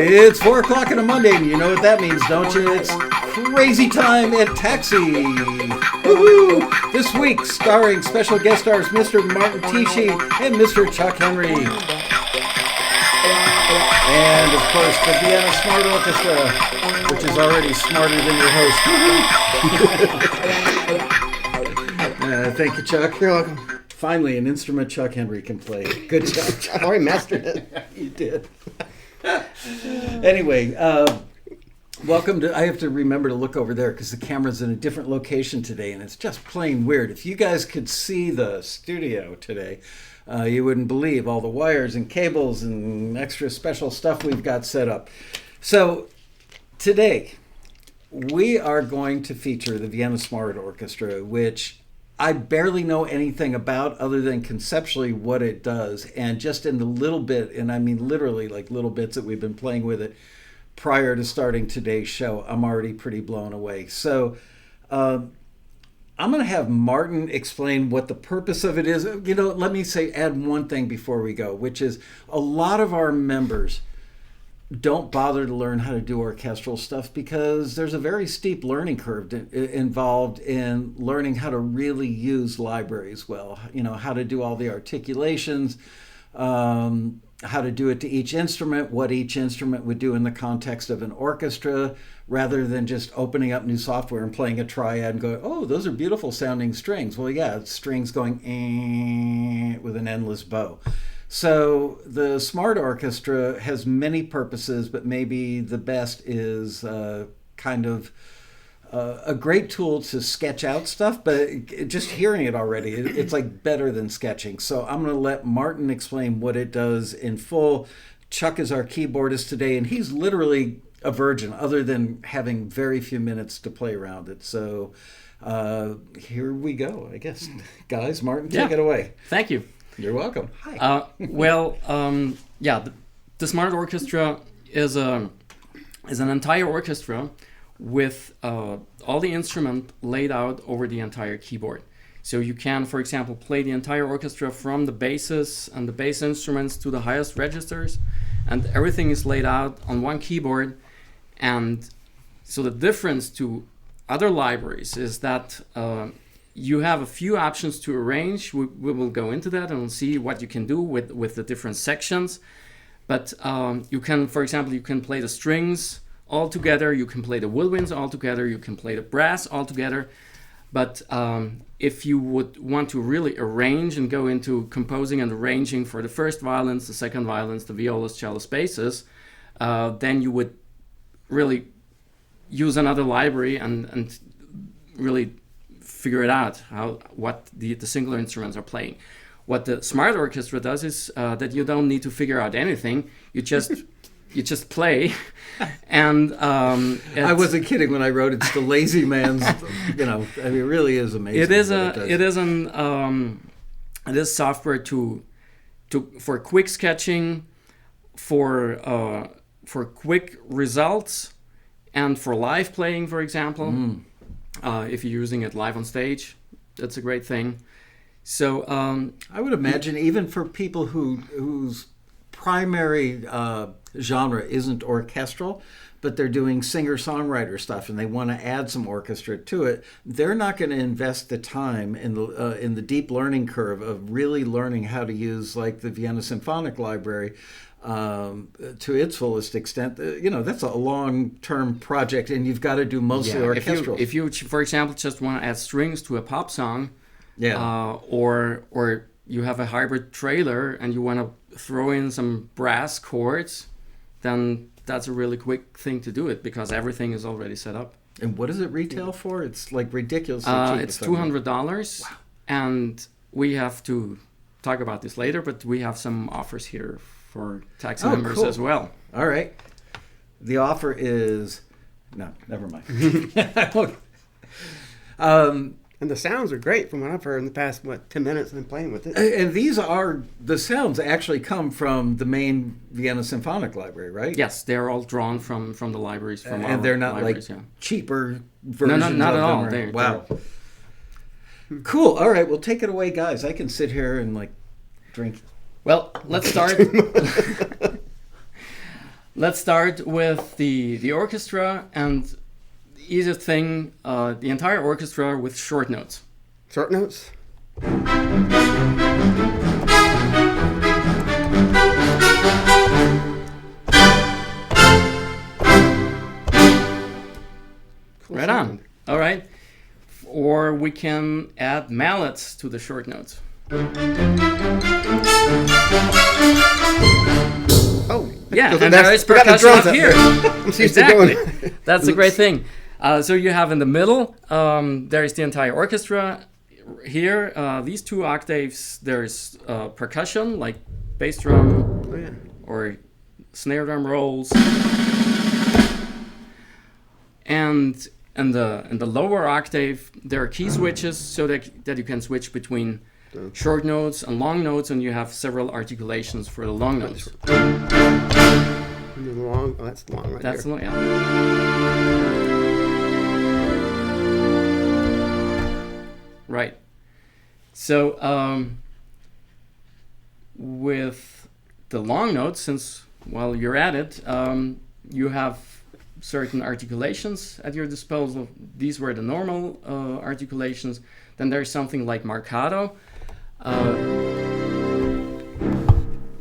It's 4 o'clock on a Monday, and you know what that means, don't you? It's crazy time at Taxi. Woohoo! This week, starring special guest stars Mr. Martin Tichy and Mr. Chuck Henry. And, of course, the Vienna Smart Orchestra, which is already smarter than your host. Thank you, Chuck. You're welcome. Finally, an instrument Chuck Henry can play. Good job, Chuck. I already mastered it. You did. Anyway, welcome to... I have to remember to look over there because the camera's in a different location today, and it's just plain weird. If you guys could see the studio today, you wouldn't believe all the wires and cables and extra special stuff we've got set up. So, today, we are going to feature the Vienna Smart Orchestra, which I barely know anything about other than conceptually what it does. And just in the little bit, and I mean literally like little bits that we've been playing with it prior to starting today's show, I'm already pretty blown away. So I'm going to have Martin explain what the purpose of it is. You know, let me add one thing before we go, which is a lot of our members don't bother to learn how to do orchestral stuff because there's a very steep learning curve involved in learning how to really use libraries well. You know, how to do all the articulations, how to do it to each instrument, what each instrument would do in the context of an orchestra, rather than just opening up new software and playing a triad and going, oh, those are beautiful sounding strings. Well, yeah, it's strings going with an endless bow. So the Smart Orchestra has many purposes, but maybe the best is kind of a great tool to sketch out stuff, but just hearing it already, it's like better than sketching. So I'm going to let Martin explain what it does in full. Chuck is our keyboardist today, and he's literally a virgin other than having very few minutes to play around it. So here we go, I guess. Guys, Martin, take it away. Thank you. You're welcome. Hi. The Smart Orchestra is an entire orchestra with all the instruments laid out over the entire keyboard. So you can, for example, play the entire orchestra from the basses and the bass instruments to the highest registers, and everything is laid out on one keyboard. And so the difference to other libraries is that you have a few options to arrange. We will go into that and we'll see what you can do with the different sections. But you can, for example, you can play the strings all together, you can play the woodwinds all together, you can play the brass all together. But if you would want to really arrange and go into composing and arranging for the first violins, the second violins, the violas, cellos, basses, then you would really use another library and really figure it out what the singular instruments are playing. What the Smart Orchestra does is that you don't need to figure out anything. You just play, and I wasn't kidding when I wrote it's the lazy man's. You know, I mean, it really is amazing. It is software for quick sketching, for quick results, and for live playing, for example. If you're using it live on stage, that's a great thing. So I would imagine even for people whose primary genre isn't orchestral, but they're doing singer-songwriter stuff and they want to add some orchestra to it, they're not going to invest the time in the deep learning curve of really learning how to use like the Vienna Symphonic Library to its fullest extent. You know, that's a long-term project, and you've got to do mostly orchestral. If you, for example, just want to add strings to a pop song, or you have a hybrid trailer and you want to throw in some brass chords, then that's a really quick thing to do it because everything is already set up. And what does it retail for? It's like ridiculously cheap. It's $200, wow. And we have to talk about this later, but we have some offers here for taxi members as well. All right. The offer is... No, never mind. And the sounds are great from what I've heard in the past, 10 minutes I've been playing with it. And the sounds actually come from the main Vienna Symphonic Library, right? Yes, they're all drawn from the libraries. And they're not cheaper versions No, not at all. Wow. Cool. All right, well, take it away, guys. I can sit here and drink. Well, let's start. let's start with the orchestra, and the easiest thing, the entire orchestra with short notes. Short notes. Cool Right sound. on. All right. Or we can add mallets to the short notes. Oh, Yeah, so and that's- there is forgot the percussion drums up here. I'm used to Exactly. going- That's a great thing. So you have in the middle, there is the entire orchestra. Here, these 2 octaves, there's percussion, like bass drum Oh, yeah. or snare drum rolls. And in the lower octave, there are key switches so that you can switch between short notes and long notes, and you have several articulations for the long notes. And the long, oh, that's long right That's there. yeah. Right. So with the long notes, since while you're at it, you have certain articulations at your disposal. These were the normal articulations. Then there's something like marcato.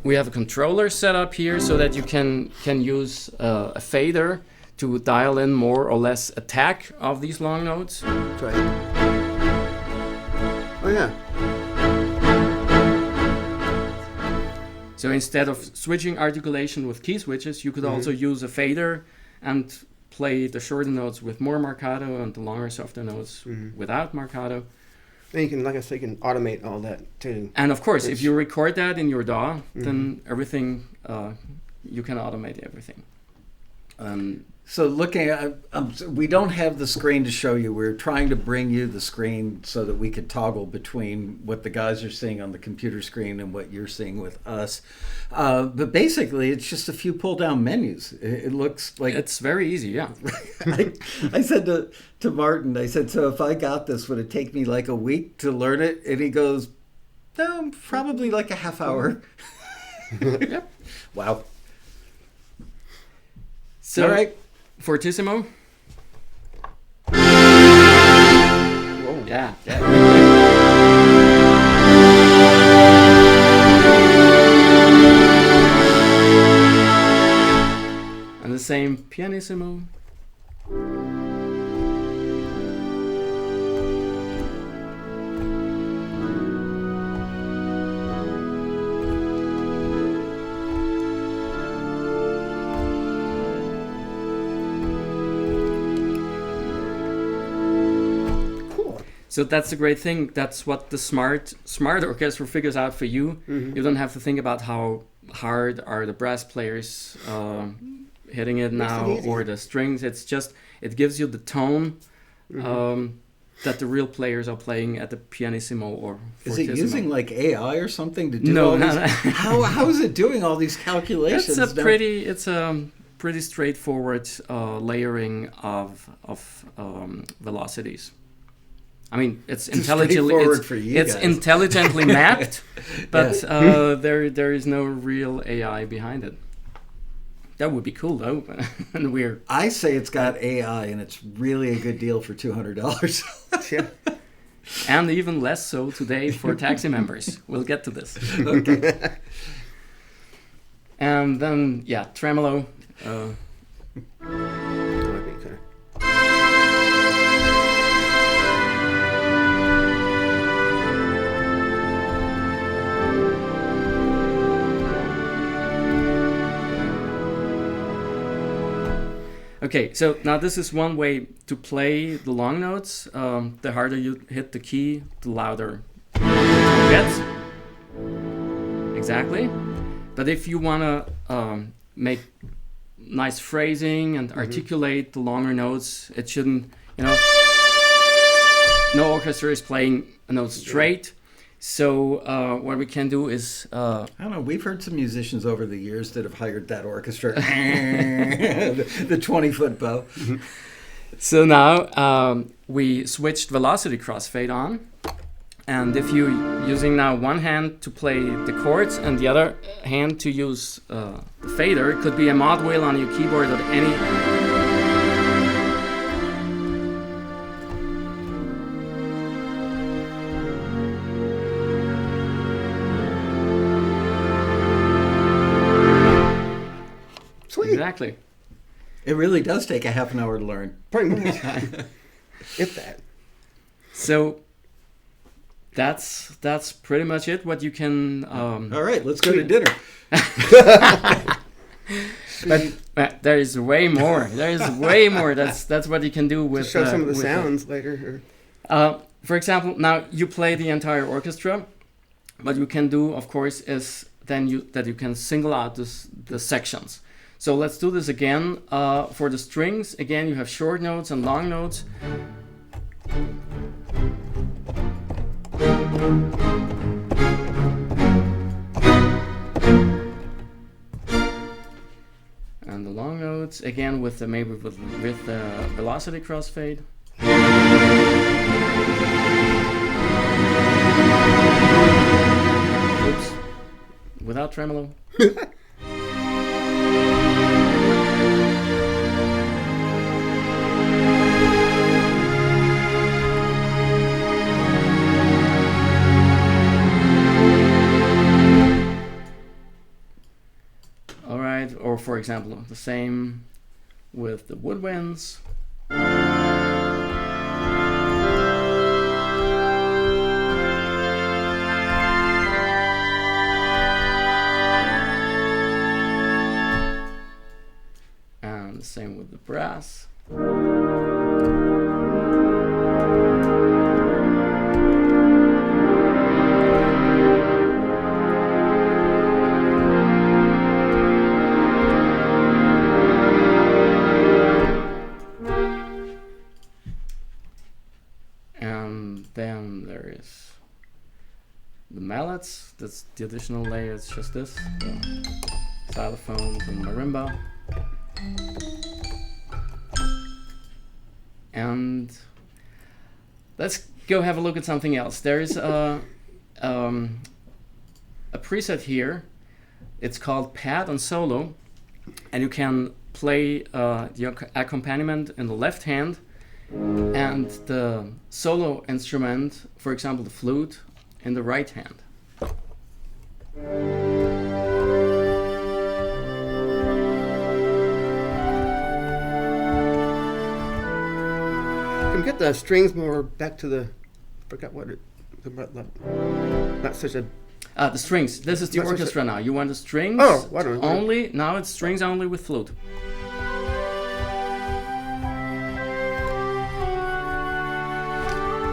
We have a controller set up here so that you can use a fader to dial in more or less attack of these long notes. That's right. Oh, yeah. So instead of switching articulation with key switches, you could also use a fader and play the shorter notes with more marcato and the longer, softer notes without marcato. And you can, like I said, you can automate all that too. And of course, if you record that in your DAW, then everything, you can automate everything. So looking at, we don't have the screen to show you. We're trying to bring you the screen so that we could toggle between what the guys are seeing on the computer screen and what you're seeing with us. But basically, it's just a few pull-down menus. It looks like... It's very easy, yeah. I said to Martin, I said, so if I got this, would it take me like a week to learn it? And he goes, no, probably like a half hour. Yep. Wow. So, All right. Fortissimo. Whoa. Yeah. And the same pianissimo. So that's the great thing. That's what the smart orchestra figures out for you. You don't have to think about how hard are the brass players hitting it now or the strings. It's just it gives you the tone that the real players are playing at the pianissimo or fortissimo. Is it using like AI or something to do No, all no, these? no. How is it doing all these calculations? It's a pretty straightforward layering of velocities. I mean, it's intelligently mapped, but there is no real AI behind it. That would be cool though, and weird. I say it's got AI, and it's really a good deal for $200. Yeah. And even less so today for taxi members. We'll get to this. Okay. And then, yeah, tremolo. Okay, so now this is one way to play the long notes. The harder you hit the key, the louder it gets. Exactly. But if you want to make nice phrasing and articulate the longer notes, it shouldn't, no orchestra is playing a note straight. So what we can do is... I don't know, we've heard some musicians over the years that have hired that orchestra. The 20-foot bow. So now we switched velocity crossfade on. And if you're using now one hand to play the chords and the other hand to use the fader, it could be a mod wheel on your keyboard or any. Sweet. Exactly. It really does take a half an hour to learn. Pretty much. If that. So that's pretty much it. What you can. All right, let's go to dinner. But there is way more. There is way more. That's what you can do with. Show some of the with, sounds later. for example, now you play the entire orchestra. What you can do, of course, is then you can single out the sections. So let's do this again. For the strings, again, you have short notes and long notes. And the long notes, again, with the maybe with the velocity crossfade. Oops, without tremolo. Or for example, the same with the woodwinds. And the same with the brass. Then there is the mallets. That's the additional layer. It's just this, the xylophones and marimba. And let's go have a look at something else. There is a preset here. It's called pad and solo, and you can play the accompaniment in the left hand. And the solo instrument, for example, the flute, in the right hand. Can we get the strings more back to the? Forgot what it. Not such a. The strings. This is the orchestra now. You want the strings? Oh, what are only now? It's strings only with flute.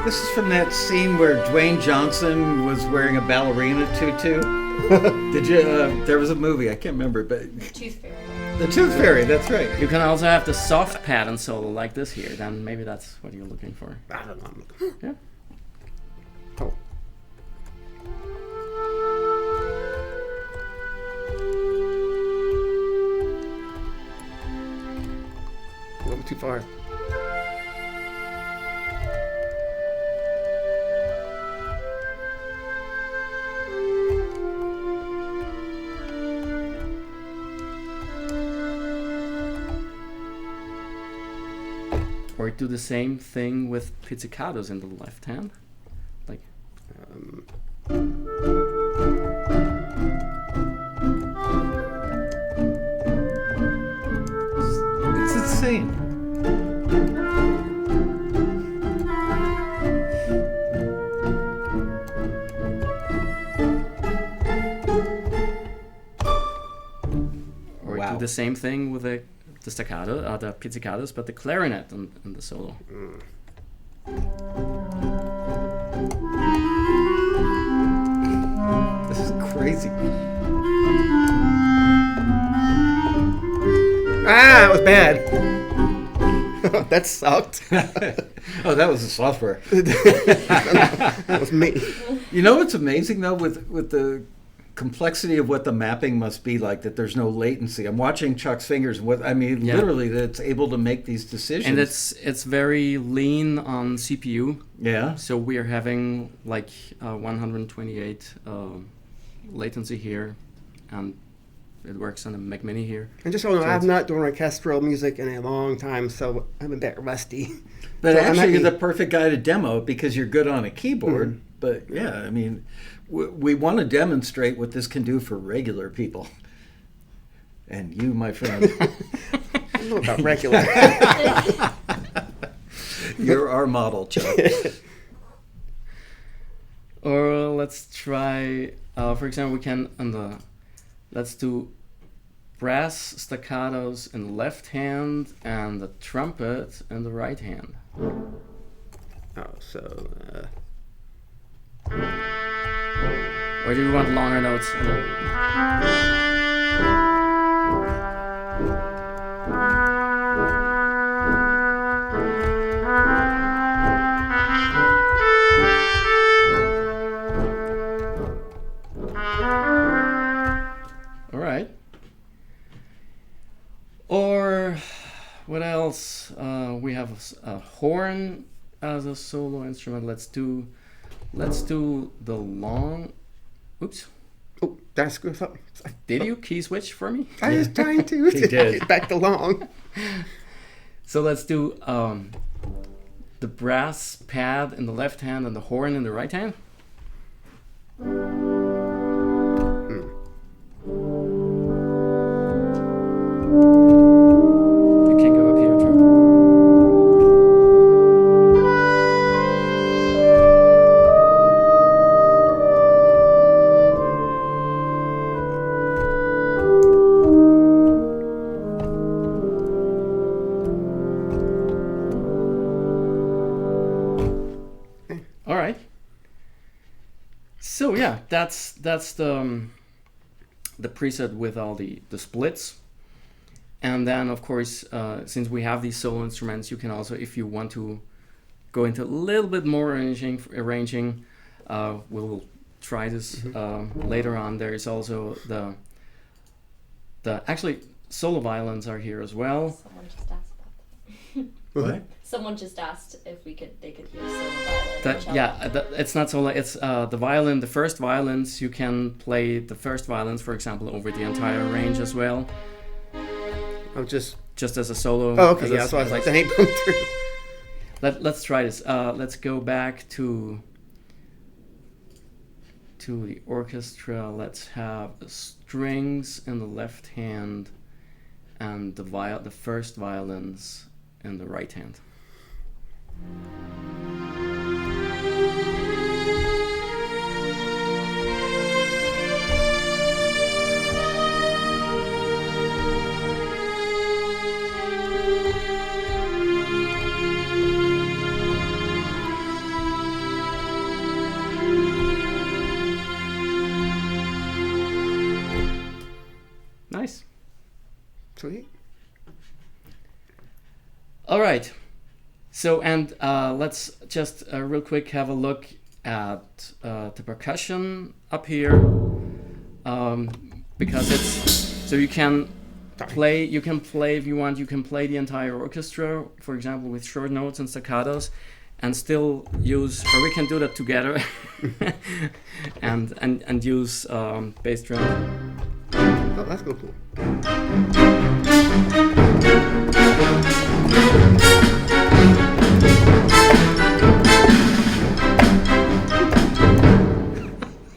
This is from that scene where Dwayne Johnson was wearing a ballerina tutu. Did you? There was a movie, I can't remember, but Tooth Fairy. The Tooth Fairy. That's right. You can also have the soft pad and solo like this here. Then maybe that's what you're looking for. I don't know. Yeah. Oh. A little too far. Or do the same thing with pizzicatos in the left hand, like. It's insane. Or do the same thing with the staccato, the pizzicatos, but the clarinet and the solo. This is crazy. Ah, it was bad. That sucked. Oh, that was the software. That was me. You know what's amazing though with the complexity of what the mapping must be like, that there's no latency. I'm watching Chuck's fingers. Yeah. Literally, that it's able to make these decisions. And it's very lean on CPU. Yeah. So we are having like 128 latency latency here, and it works on a Mac Mini here. And just so you know, So I've it's- not done orchestral music in a long time, so I'm a bit rusty. But So actually, you're I'm the perfect guy to demo it because you're good on a keyboard. But yeah, I mean, we want to demonstrate what this can do for regular people. And you, my friend, I don't know about regular. you're our model, Chuck. Or let's try, for example, we can let's do brass staccatos in the left hand and the trumpet in the right hand. Oh, so Or do you want longer notes? All right. Or what else? We have a horn as a solo instrument. Let's do the long. Oops. oh, did I screw up? Did you key switch for me? I was trying to. He did. Get back to long. So let's do the brass pad in the left hand and the horn in the right hand. You can go up here too. All right. So yeah, that's the preset with all the splits. And then, of course, since we have these solo instruments, you can also, if you want to go into a little bit more arranging, we'll try this later on. There is also the actually solo violins are here as well. Someone just asked about that. What? Someone just asked if they could hear solo violin. and cello. It's not solo. It's the violin. The first violins, you can play the first violins, for example, over the entire range as well, I'm just. just as a solo. Oh, okay. as Yeah, a- that's what I was as like. a- That ain't going through. Let's try this. Let's go back to the orchestra. Let's have the strings in the left hand and the first violins in the right hand. Nice. Sweet. All right. So, and let's just real quick have a look at the percussion up here, because it's so you can play. You can play if you want. You can play the entire orchestra, for example, with short notes and staccatos, and still use. Or we can do that together, and use bass drum. Oh, that's cool.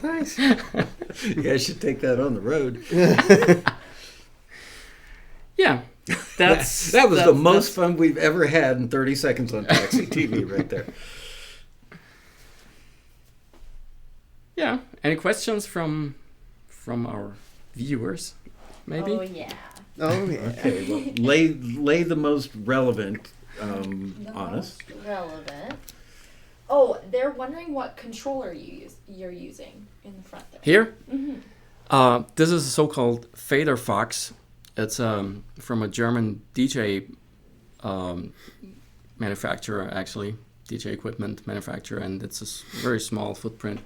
Nice. You guys should take that on the road. Yeah, that's That was the most that's- fun we've ever had in 30 seconds on Taxi TV right there. Yeah. Any questions from our viewers? Maybe. Oh yeah. Oh, yeah. Okay, well, lay the most relevant The on us. most relevant. Oh, they're wondering what controller you're using in the front there. Here, Mm-hmm. this is a so-called Fader Fox. It's from a German DJ manufacturer, actually, DJ equipment manufacturer, and it's a very small footprint.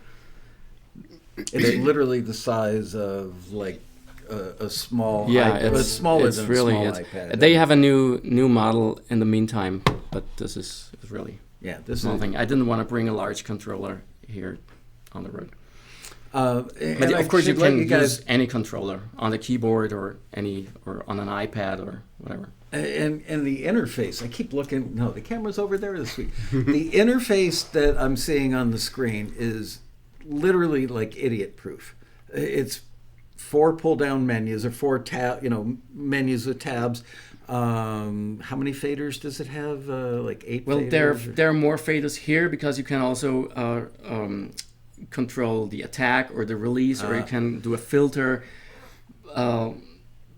It's literally the size of like a small it's smaller it's than really a small it's, iPad. they have a new model in the meantime, but this is really this small is thing. I didn't want to bring a large controller here on the road. and But I of course, you should let can use any controller on the keyboard or on an iPad or whatever. And the interface, I keep looking. No, the camera's over there this week. The interface that I'm seeing on the screen is literally like idiot-proof. It's 4 pull-down menus or 4 menus with tabs. How many faders does it have? Like 8. Well, faders there are more faders here because you can also control the attack or the release, or you can do a filter,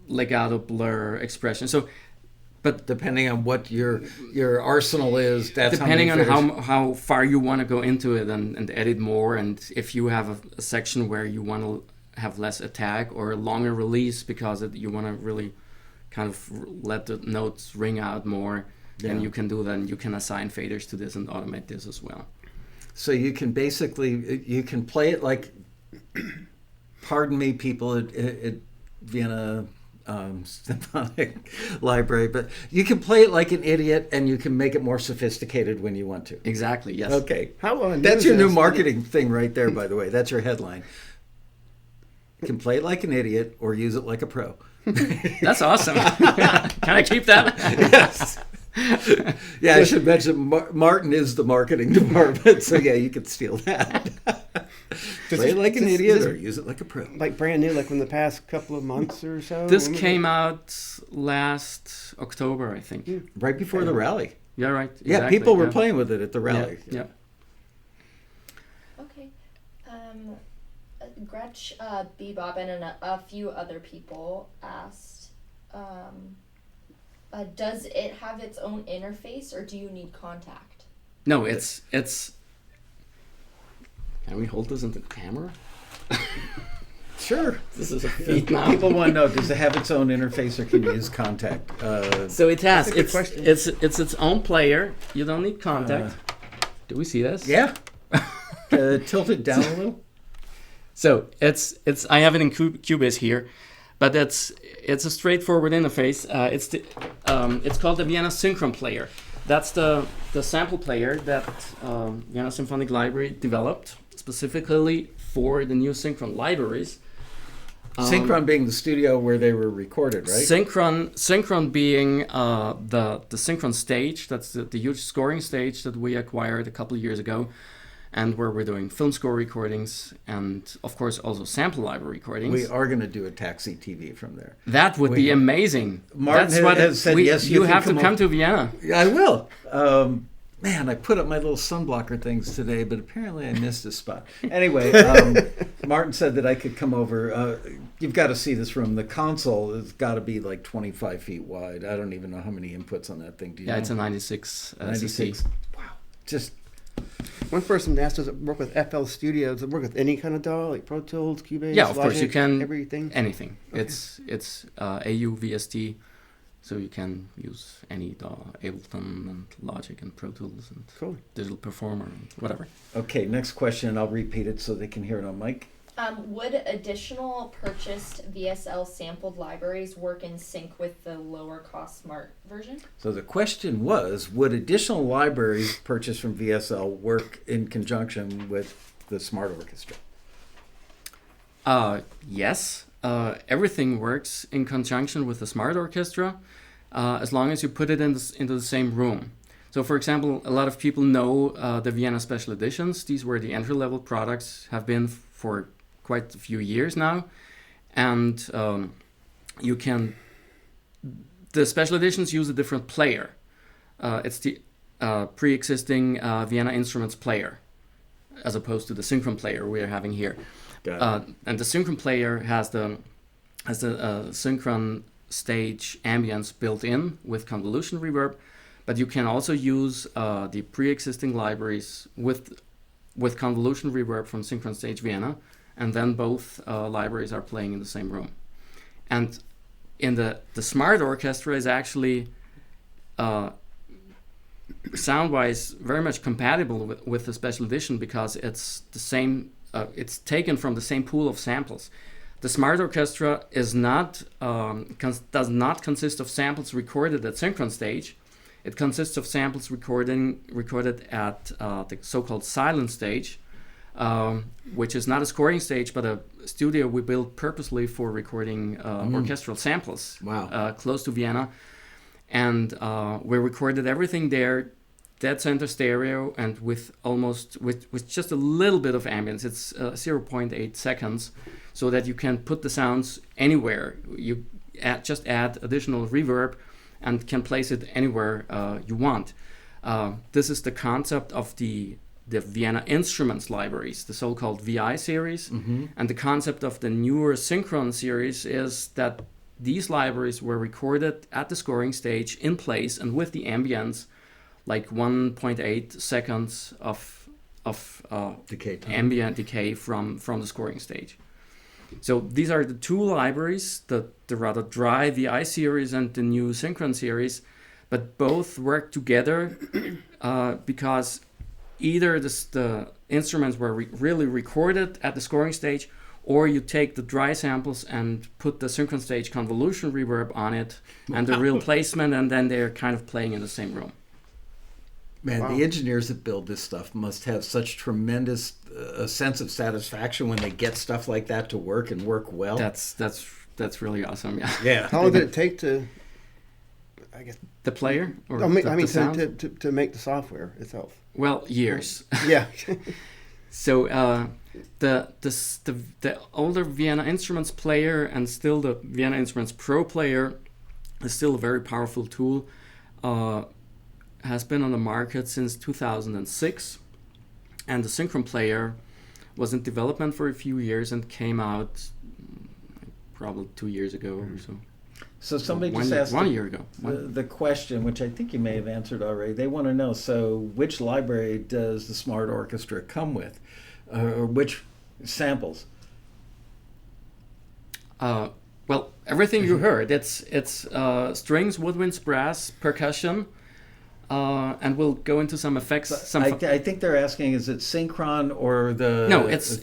legato, blur, expression. So, but depending on what your arsenal is, that's depending how many on faders. how far you want to go into it and edit more, and if you have a section where you want to have less attack or a longer release because you want to really kind of let the notes ring out more, then you can do that, and you can assign faders to this and automate this as well. So you can play it like, pardon me, people at Vienna Symphonic Library, but you can play it like an idiot, and you can make it more sophisticated when you want to. Exactly. Yes. Okay. How That's your new marketing thing right there, by the way. That's your headline. You can play it like an idiot or use it like a pro. That's awesome. Can I keep that? Yes. Yeah, I should mention Martin is the marketing department, so yeah, you could steal that. Play it like an idiot or use it like a pro. Like brand new, like in the past couple of months or so? This came out last October, I think. Right before the rally. Yeah, right. Yeah, exactly, people were playing with it at the rally. Yeah. Okay. Gretch, Bebop, and a few other people asked, does it have its own interface, or do you need contact? No, it's. Can we hold this in the camera? Sure. This is a feat now. People want to know, does it have its own interface or can you use contact? So it has. That's a good question. It's its own player. You don't need contact. Do we see this? Yeah. Tilt it down a little. So it's. I have it in Cubase here, but it's a straightforward interface. It's called the Vienna Synchron player. That's the sample player that Vienna Symphonic Library developed specifically for the new Synchron libraries. Synchron being the studio where they were recorded, right? Synchron being the Synchron stage. That's the huge scoring stage that we acquired a couple of years ago, and where we're doing film score recordings and, of course, also sample library recordings. We are going to do a Taxi TV from there. That would be amazing. Martin has said yes. You have to come to Vienna. I will. Man, I put up my little sunblocker things today, but apparently I missed a spot. Anyway, Martin said that I could come over. You've got to see this room. The console has got to be like 25 feet wide. I don't even know how many inputs on that thing. Do you know? It's a 96. 96. Wow. Just. One person asked, does it work with FL Studio? Does it work with any kind of DAW, like Pro Tools, Cubase, Yeah, of course Logic, you can. everything? Anything. Okay. It's AU VST, so you can use any DAW, Ableton and Logic and Pro Tools and Cool. Digital Performer and whatever. Okay, next question. I'll repeat it so they can hear it on mic. Would additional purchased VSL sampled libraries work in sync with the lower cost Smart version? So the question was, would additional libraries purchased from VSL work in conjunction with the Smart Orchestra? Yes. Everything works in conjunction with the Smart Orchestra as long as you put it into the same room. So, for example, a lot of people know the Vienna Special Editions. These were the entry-level products, have been for quite a few years now. And the Special Editions use a different player. It's the pre-existing Vienna Instruments player, as opposed to the Synchron player we're having here. And the Synchron player has the Synchron stage ambience built in with convolution reverb, but you can also use the pre-existing libraries with convolution reverb from Synchron Stage Vienna, and then both libraries are playing in the same room. And in the Smart Orchestra is actually sound-wise very much compatible with the Special Edition because it's the same it's taken from the same pool of samples. The Smart Orchestra is not does not consist of samples recorded at synchron stage. It consists of samples recorded at the so-called silent stage, which is not a scoring stage, but a studio we built purposely for recording orchestral samples. Wow. Close to Vienna. And we recorded everything there, dead center stereo, and with just a little bit of ambience. It's 0.8 seconds, so that you can put the sounds anywhere. You just add additional reverb and can place it anywhere you want. This is the concept of the Vienna Instruments libraries, the so-called VI series. Mm-hmm. And the concept of the newer synchron series is that these libraries were recorded at the scoring stage in place and with the ambience, like 1.8 seconds of Decay time. ambient decay from the scoring stage. So these are the two libraries, the rather dry VI series and the new synchron series, but both work together because either the instruments were really recorded at the scoring stage, or you take the dry samples and put the synchron stage convolution reverb on it and the real placement, and then they're kind of playing in the same room. Man, Wow. the engineers that build this stuff must have such tremendous a sense of satisfaction when they get stuff like that to work and work well. That's really awesome. Yeah. Yeah. How long did it take to, I guess, The player or I mean, the sound? to make the software itself? Well, years. Yeah. So the older Vienna Instruments player and still the Vienna Instruments Pro player is still a very powerful tool. Has been on the market since 2006, and the synchron player was in development for a few years and came out probably 2 years ago or so. So somebody one, just asked one year ago. the question, which I think you may have answered already. They want to know, so which library does the Smart Orchestra come with? Or which samples? Well, everything you heard, it's strings, woodwinds, brass, percussion, and we'll go into some effects. I think they're asking, is it synchron or the... No, it's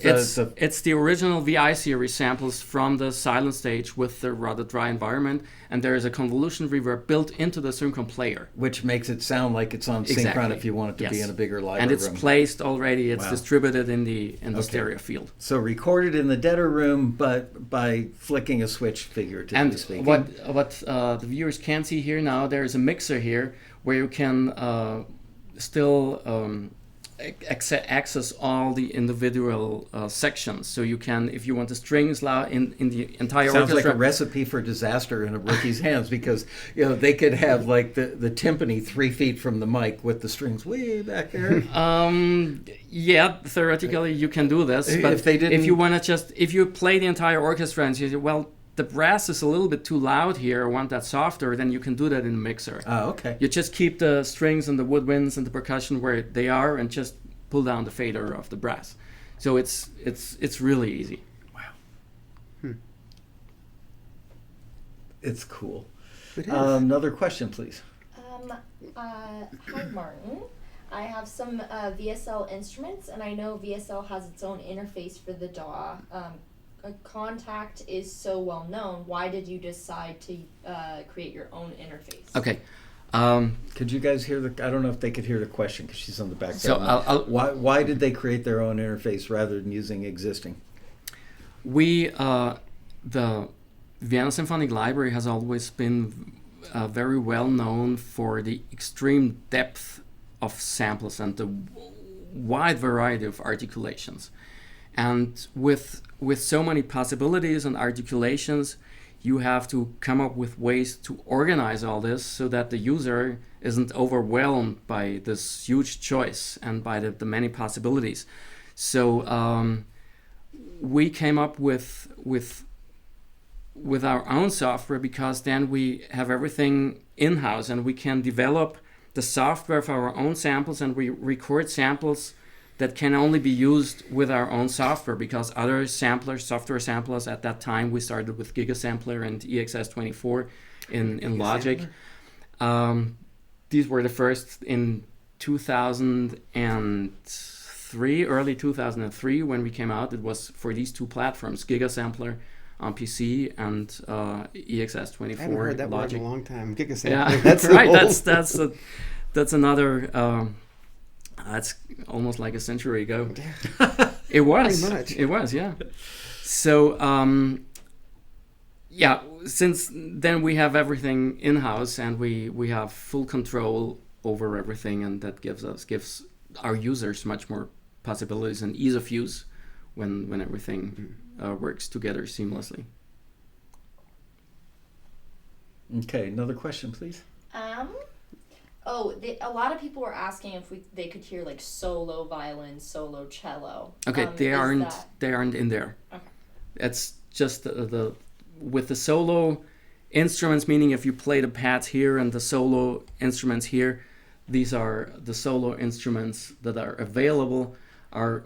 the original VI series samples from the silent stage with the rather dry environment, and there is a convolution reverb built into the synchron player. Which makes it sound like it's on synchron Exactly. if you want it to be Yes. in a bigger library And it's room. placed already, it's Wow. distributed in the Okay. stereo field. So recorded in the deader room, but by flicking a switch, figuratively And speaking. what the viewers can see here now, there's a mixer here where you can still access all the individual sections. So you can, if you want the strings in the entire Sounds orchestra. like a recipe for disaster in a rookie's hands, because they could have like the timpani 3 feet from the mic with the strings way back there. Yeah, theoretically you can do this, but If they didn't- if you want to if you play the entire orchestra and you say, well, the brass is a little bit too loud here, I want that softer, then you can do that in the mixer. Oh, okay. You just keep the strings and the woodwinds and the percussion where they are, and just pull down the fader of the brass. So it's really easy. It's cool. It is. Another question, please. Hi, Martin. I have some VSL instruments, and I know VSL has its own interface for the DAW. Contact is so well known. Why did you decide to create your own interface? Okay. Could you guys hear I don't know if they could hear the question because she's on the back. So side. I'll Why did they create their own interface rather than using existing? We, the Vienna Symphonic Library has always been very well known for the extreme depth of samples and the wide variety of articulations. And with so many possibilities and articulations, you have to come up with ways to organize all this so that the user isn't overwhelmed by this huge choice and by the many possibilities. So we came up with our own software, because then we have everything in-house and we can develop the software for our own samples, and we record samples that can only be used with our own software, because other software samplers at that time, we started with GigaSampler and EXS24 in Logic. These were the first in 2003 2003, early 2003, when we came out. It was for these two platforms, Gigasampler on PC and EXS24 I haven't heard that word Logic. in a long time. Gigasampler. Yeah, That's right. old. That's another. That's almost like a century ago. It was. Pretty much. It was. Yeah. So yeah, since then we have everything in house and we have full control over everything, and that gives our users much more possibilities and ease of use when everything works together seamlessly. Okay, another question, please. A lot of people were asking if they could hear like solo violin, solo cello. Okay, they aren't in there. Okay. It's just the with the solo instruments, meaning if you play the pads here and the solo instruments here, these are the solo instruments that are available. Are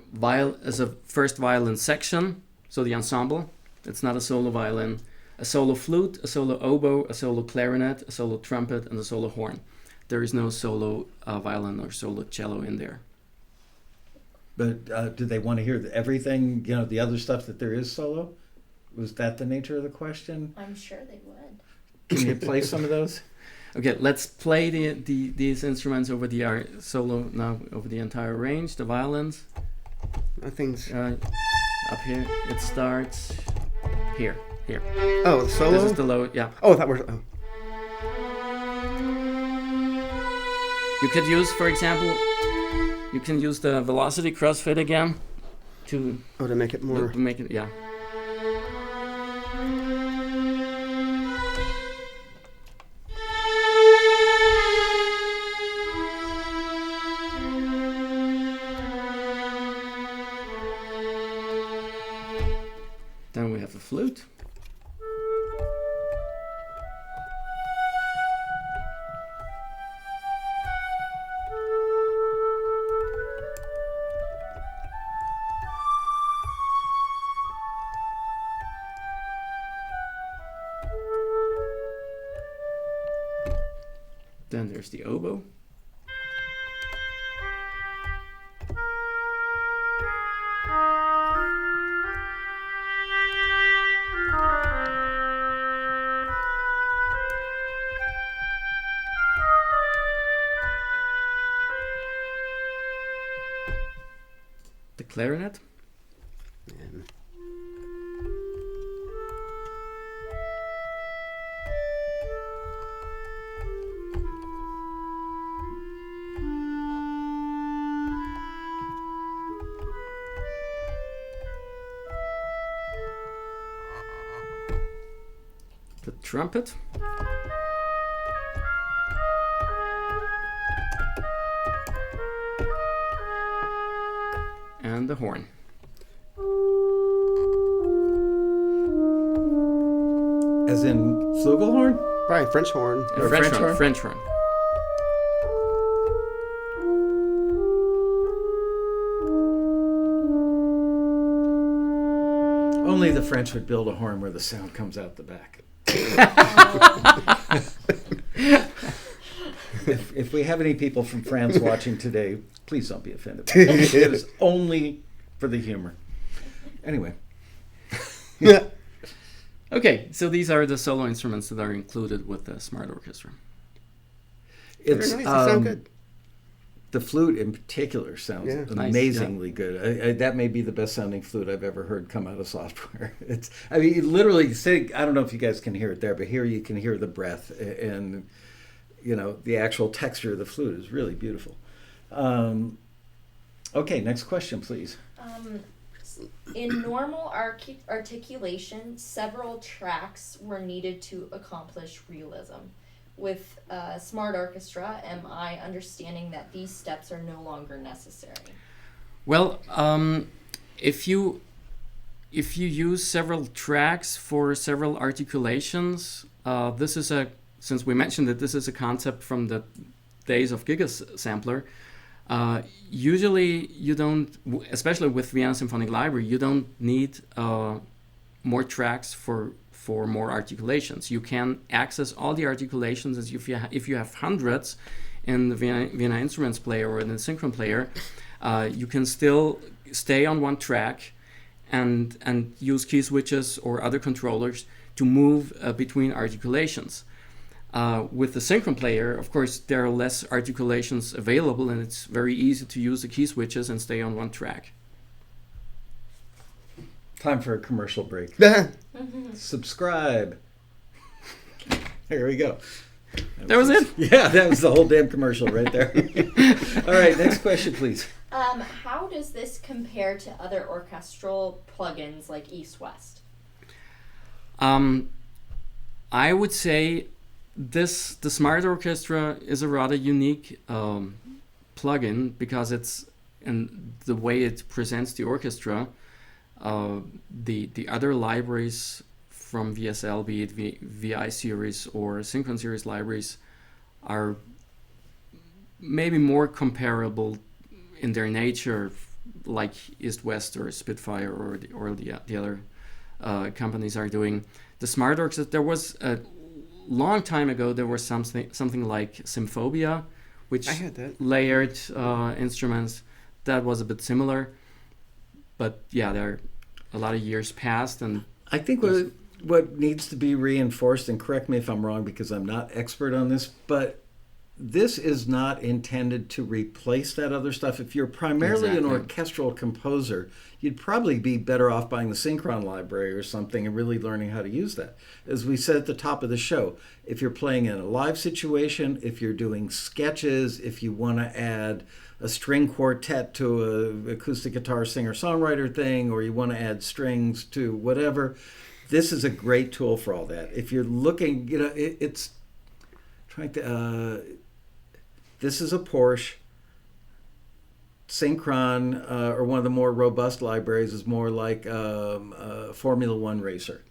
as a first violin section, so the ensemble. It's not a solo violin, a solo flute, a solo oboe, a solo clarinet, a solo trumpet, and a solo horn. There is no solo violin or solo cello in there. But do they want to hear everything, the other stuff that there is solo? Was that the nature of the question? I'm sure they would. Can you play some of those? Okay, let's play these instruments over the solo now, over the entire range, the violins. Nothing's. Up here, it starts here. Oh, the solo? This is the low, yeah. Oh, that was. Oh. You could use, for example, you can use the velocity crossfade again to To make it more. make it, yeah. Then we have the flute. Then there's the oboe. The clarinet. And The trumpet. And the horn. As in flugelhorn? right, French horn. And French horn? French horn. Only the French would build a horn where the sound comes out the back. If we have any people from France watching today, please don't be offended. It is only for the humor. Anyway. Okay, so these are the solo instruments that are included with the Smart Orchestra. It's Very nice. They sound good. the flute in particular sounds Yeah. Nice, amazingly good. That may be the best sounding flute I've ever heard come out of software. Literally, I don't know if you guys can hear it there, but here you can hear the breath and the actual texture of the flute is really beautiful. Okay, next question, please. In normal articulation, several tracks were needed to accomplish realism. With Smart Orchestra, am I understanding that these steps are no longer necessary? Well, if you use several tracks for several articulations, since we mentioned that this is a concept from the days of Gigasampler. Usually you don't, especially with Vienna Symphonic Library, you don't need more tracks for more articulations. You can access all the articulations if you have hundreds in the Vienna Instruments player or in the Synchron player. You can still stay on one track and use key switches or other controllers to move between articulations. With the synchron player, of course, there are less articulations available, and it's very easy to use the key switches and stay on one track. Time for a commercial break. Mm-hmm. Subscribe. There we go. That was it? Yeah, that was the whole damn commercial right there. All right, next question, please. How does this compare to other orchestral plugins like East West? I would say the Smart Orchestra is a rather unique plugin because it's in the way it presents the orchestra. The other libraries from VSL, be it VI series or Synchron series libraries, are maybe more comparable in their nature, like East West or Spitfire or the other companies are doing. The Smart Orchestra, there was a long time ago, there was something like Symphobia, which I had that. layered instruments. That was a bit similar, but yeah, there are a lot of years passed, and I think what needs to be reinforced, and correct me if I'm wrong because I'm not expert on this, but this is not intended to replace that other stuff. If you're primarily an orchestral composer, you'd probably be better off buying the Synchron library or something and really learning how to use that. As we said at the top of the show, if you're playing in a live situation, if you're doing sketches, if you want to add a string quartet to a acoustic guitar singer-songwriter thing, or you want to add strings to whatever, this is a great tool for all that. If you're looking, it's trying to... this is a Porsche. Synchron, or one of the more robust libraries, is more like a Formula One racer.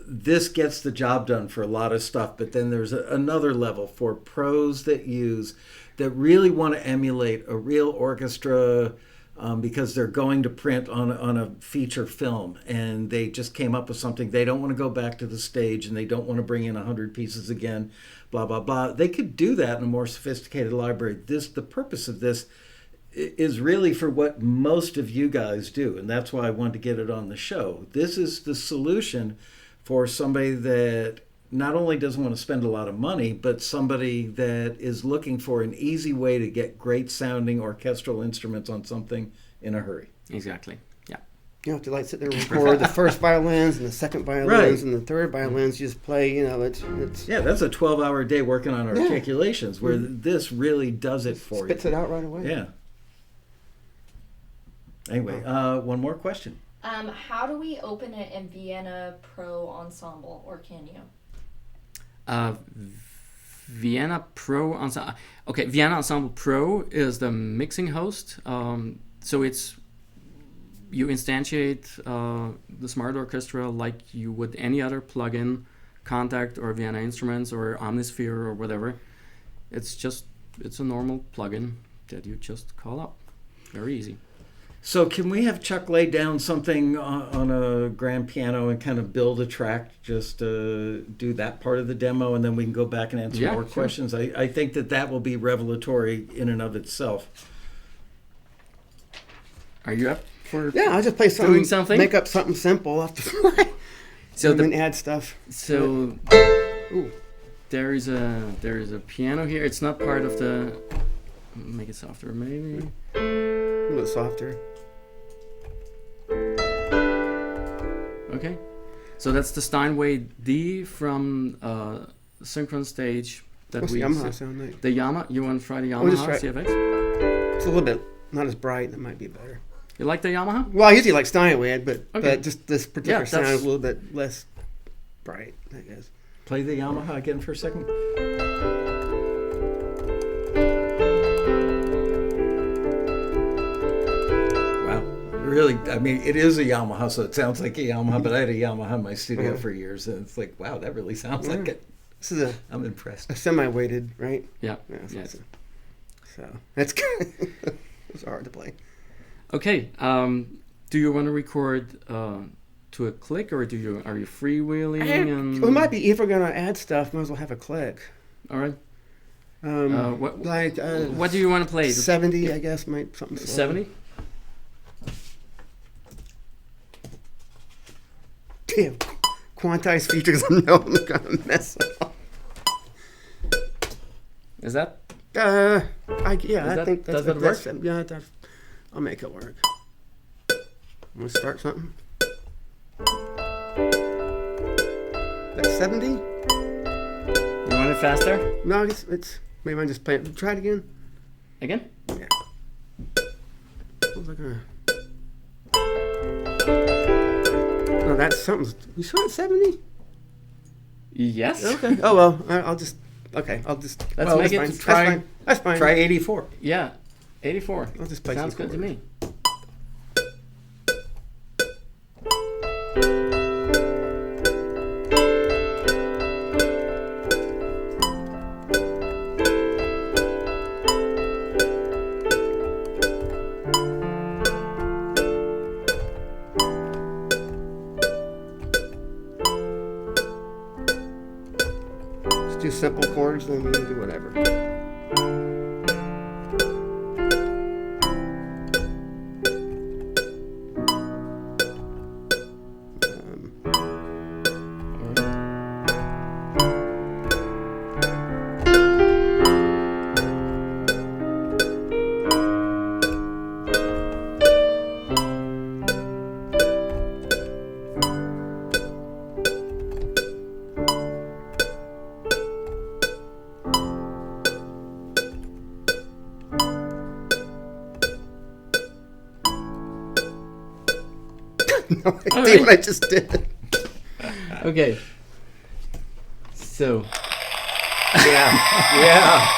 This gets the job done for a lot of stuff, but then there's another level for pros that really want to emulate a real orchestra, because they're going to print on a feature film, and they just came up with something. They don't want to go back to the stage, and they don't want to bring in 100 pieces again, blah, blah, blah. They could do that in a more sophisticated library. The purpose of this is really for what most of you guys do, and that's why I wanted to get it on the show. This is the solution for somebody that not only doesn't want to spend a lot of money, but somebody that is looking for an easy way to get great sounding orchestral instruments on something in a hurry. exactly, yeah. You don't have to like sit there and record the first violins and the second violins Right. and the third violins. You just play, it's Yeah, that's a 12-hour day working on articulations, where this really does it for spits you. it out right away. Yeah. Anyway, one more question. How do we open it in Vienna Pro Ensemble, or can you? Vienna Pro Ensemble. Okay, Vienna Ensemble Pro is the mixing host. So you instantiate the Smart Orchestra like you would any other plugin, Contact or Vienna Instruments or Omnisphere or whatever. It's a normal plugin that you just call up. Very easy. So can we have Chuck lay down something on a grand piano and kind of build a track, just do that part of the demo, and then we can go back and answer more questions? I think that will be revelatory in and of itself. Are you up for Yeah, I'll just play something, doing something? make up something simple off the fly, So and then add stuff. So Ooh. there is a piano here. It's not part of the. Make it softer, maybe. A little softer. Okay, so that's the Steinway D from Synchron Stage that What's we. the Yamaha sound like? The Yamaha. You want to try the We'll just Yamaha try- CFX? It's a little bit not as bright. That might be better. You like the Yamaha? Well, I usually like Steinway, but Okay. just this particular Yeah, sound that's- is a little bit less bright, I guess. Play the Yamaha again for a second. Wow. Really, I mean, it is a Yamaha, so it sounds like a Yamaha, but I had a Yamaha in my studio for years, and it's like, wow, that really sounds like it. This is I'm impressed. a semi-weighted, right? Yeah. So, so that's good. It's hard to play. Okay. Do you want to record to a click, or are you freewheeling? We might be, if we're gonna add stuff, might as well have a click. All right. What Like what do you want to play? 70, I guess, might something. slow. 70? Damn, quantized features. I know I'm gonna mess up. Is that? I that- think does that work? Yeah, I'll make it work. I'm gonna start something. That's 70? You want it faster? No, it's maybe I just play it. Try it again. Again? Yeah. What was I gonna? No, that's something. You sure it's 70? Yes. Okay. Oh well, I'll just. Okay, I'll just. Let's well, make that's it fine. try. That's fine. That's fine. Try 84. Yeah, 84. I'll just play Sounds some good to chords. me. Just do simple chords, then we can do whatever. No idea All right. what I just did. Okay. So, Yeah.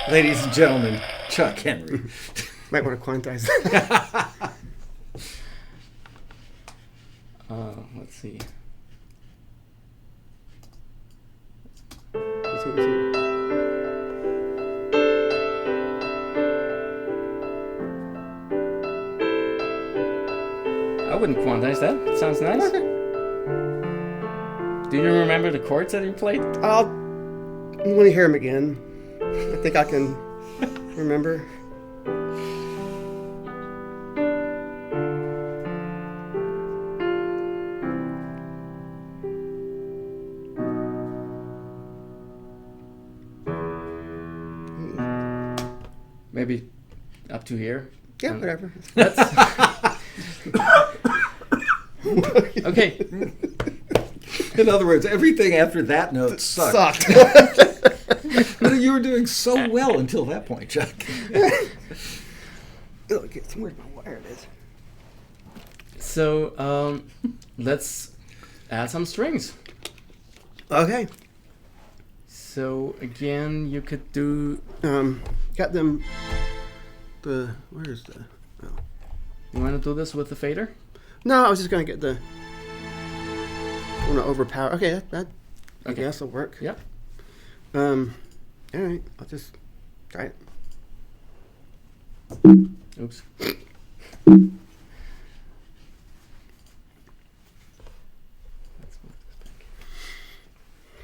Ladies and gentlemen, Chuck Henry. Might want to quantize that. let's see. I wouldn't quantize that. It sounds nice. Okay. Do you remember the chords that you played? You want to hear him again? I think I can remember. Maybe up to here. Yeah, whatever. That's okay. In other words, everything after that note sucked. Sucked. You were doing so well until that point, Chuck. Okay, where's my wire? It is. So let's add some strings. Okay. So again, you could do. Got them. Where's the? Oh. You want to do this with the fader? No, I was just gonna get the. I want to overpower. Okay, that I Okay. guess will work. Yep. All right, I'll just try it. Oops.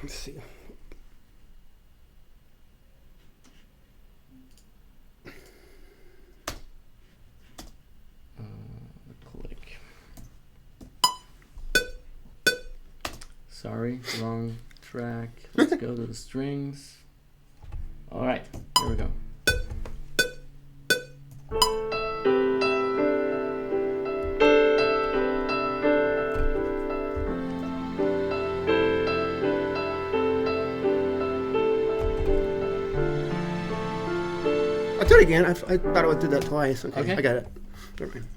Let's see. Click. Sorry, wrong track. Let's go to the strings. All right, here we go. I'll do it again. I thought I would do that twice. Okay, Okay. I got it. Never mind.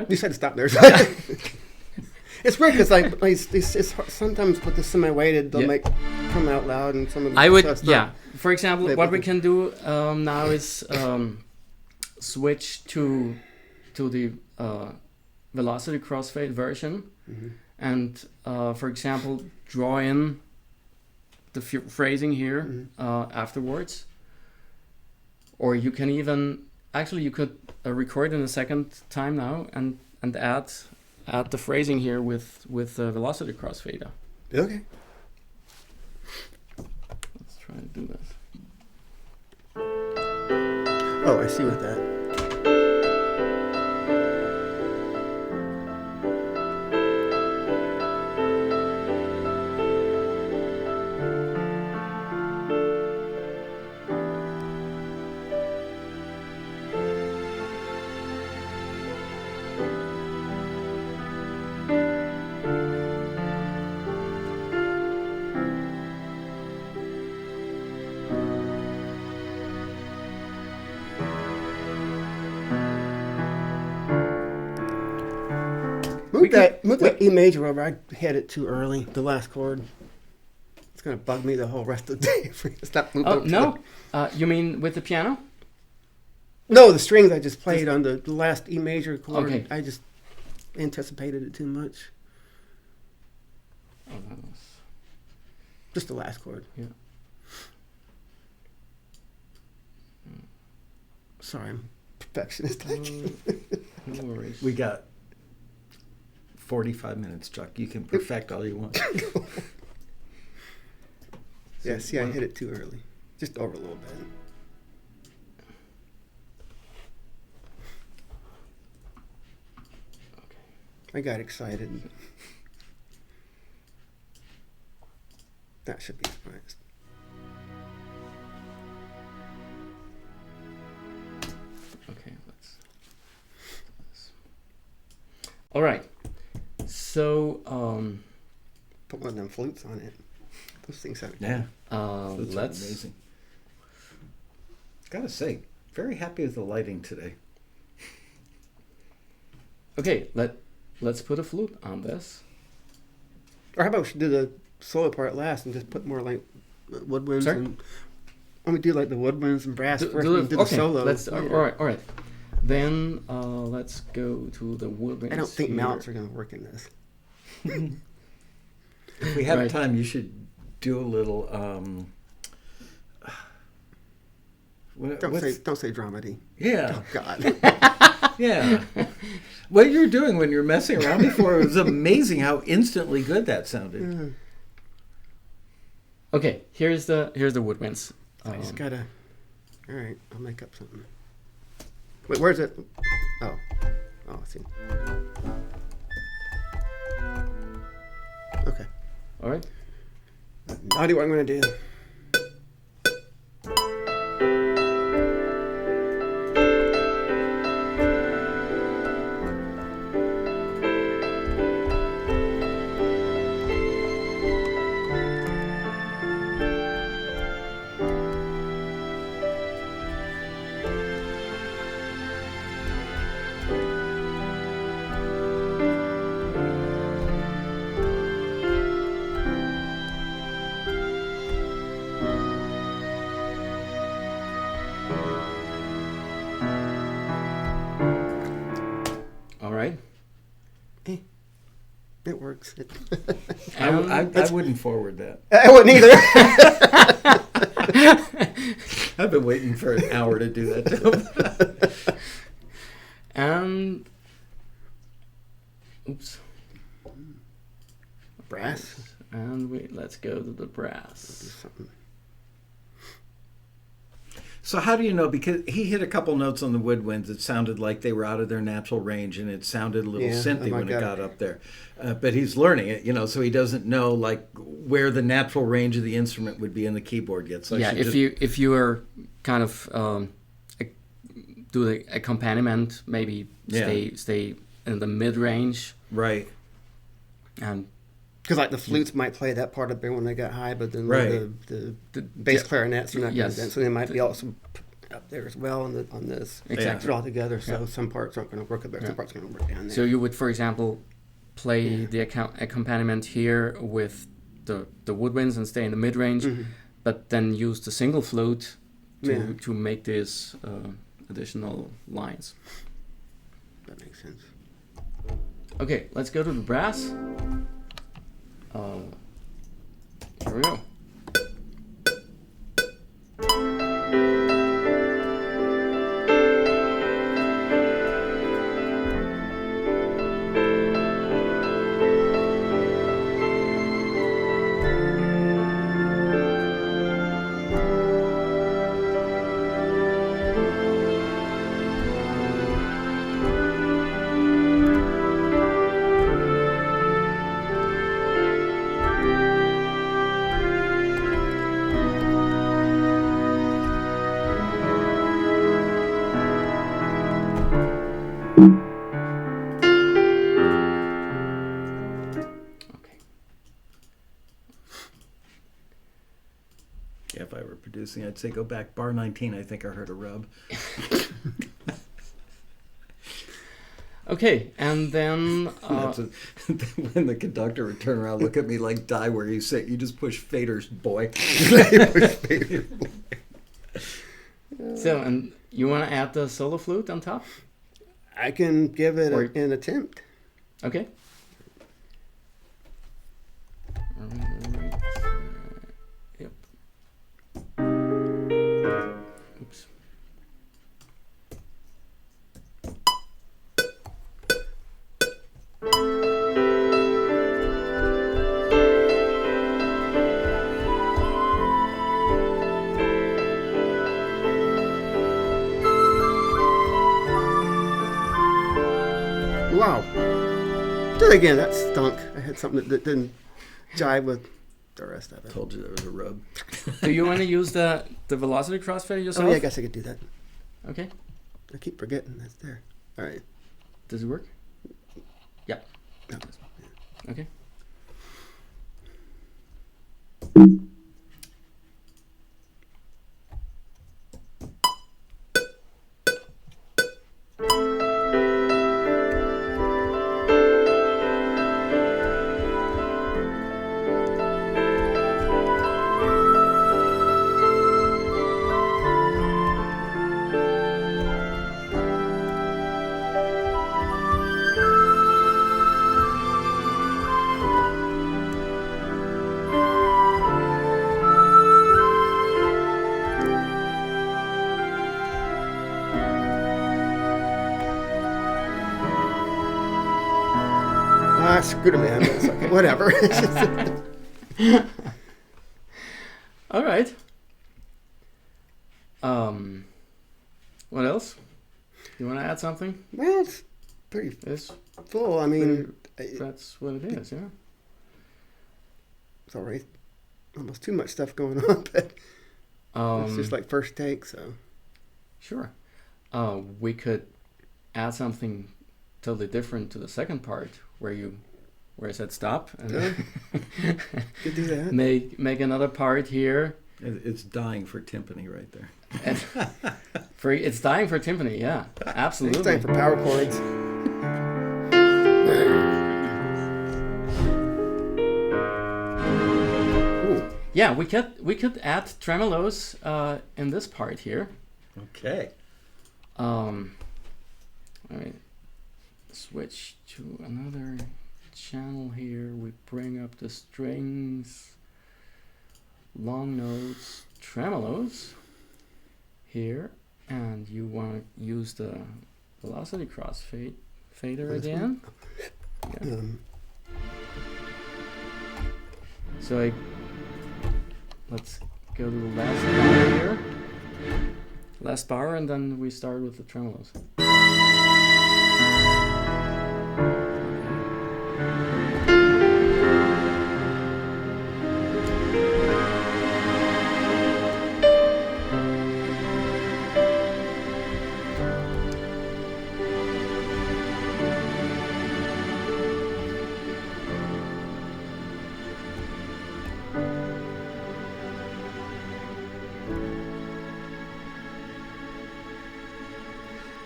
decided to stop there. It's weird because it's sometimes with the semi-weighted they'll Yeah. come out loud and some of the I would, stuff. yeah. For example, They- what we can do now is switch to the velocity crossfade version, Mhm. and for example, draw in the phrasing here Mhm. afterwards. Or you can even you could record in a second time now and add the phrasing here with the velocity crossfader. Okay. Let's try to do this. Oh, I see what that. Move that E major over. I hit it too early. The last chord. It's gonna bug me the whole rest of the day if we stop moving. Oh no, you mean with the piano? No, the strings I just played on the last E major chord. Okay. I just anticipated it too much. Oh, that was... Just the last chord. Yeah. Sorry, I'm perfectionist. No worries. We got 45 minutes, Chuck. You can perfect all you want. Yeah, see, I hit it too early. Just over a little bit. I got excited. That should be fine. Okay, let's. All right. So Put one of them flutes on it. Those things sound Yeah. let's. That's amazing. Gotta say, very happy with the lighting today. Okay, let's put a flute on this. Or how about we should do the solo part last and just put more like woodwinds Sorry? and let me do like the woodwinds and brass first Do and do the okay, solo. let's. later. All right. Then let's go to the woodwinds. I don't think here. mallets are going to work in this. If we have Right. time, you should do a little. Don't say dramedy. Yeah, Oh God. yeah. What you were doing when you were messing around before, it was amazing how instantly good that sounded. Okay, here's the woodwinds. I just gotta. All right, I'll make up something. Wait, where's it? Oh, I see. Okay. All right. Now do what I'm gonna do. All right. It works. I wouldn't forward that. I wouldn't either. I've been waiting for an hour to do that. And oops. Brass. And let's go to the Do brass. something. So how do you know? Because he hit a couple notes on the woodwinds. It sounded like they were out of their natural range, and it sounded a little Yeah, synthy oh my when it God. got up there. But he's learning it, so he doesn't know like where the natural range of the instrument would be in the keyboard yet. So I Yeah, should if you are kind of do the accompaniment, maybe stay in the mid range, right. and Because like the flutes might play that part up there when they got high, but then Right. the bass clarinets are not going Yes. to. So they might be also up there as well on this. Exactly. Put it all together, so Yeah. some parts aren't going to work up there, Yeah. some parts are going to work down there. So you would, for example, play the accompaniment here with the woodwinds and stay in the mid range, Mhm. but then use the single flute Yeah. to make these additional lines. That makes sense. Okay, let's go to the brass. Here we go. Okay. Yeah, if I were producing, I'd say go back bar 19. I think I heard a rub. Okay, and then That's when the conductor would turn around, look at me like, die where you sit. You just push faders, boy. so, and you want to add the solo flute on top? I can give it Or- an attempt. Okay. Alright, yep. Oops. Wow. Do it again. That stunk. I had something that didn't jive with the rest of it. Told you there was a rub. Do you want to use the velocity crossfade yourself? Oh, yeah, I guess I could do that. Okay. I keep forgetting that's there. All right. Does it work? Yep. No. Okay. Ah, screw the man. It's okay. Whatever. All right. What else? You want to add something? Well, it's pretty Yes, full. I mean, that's what it is. Yeah. it's already almost too much stuff going on, but it's just Um, like first take, so. Sure. We could add something totally different to the second part where I said stop and Could do that. make another part here. It's dying for timpani right there. And it's dying for timpani, yeah. It's Absolutely. time for power chords. Ooh. Yeah, we could add tremolos in this part here. Okay. All right. Switch to another channel here. We bring up the strings, long notes, tremolos here, and you want to use the velocity crossfade fader This again. Yeah. Um, So let's go to the last bar here. Last bar, and then we start with the tremolos.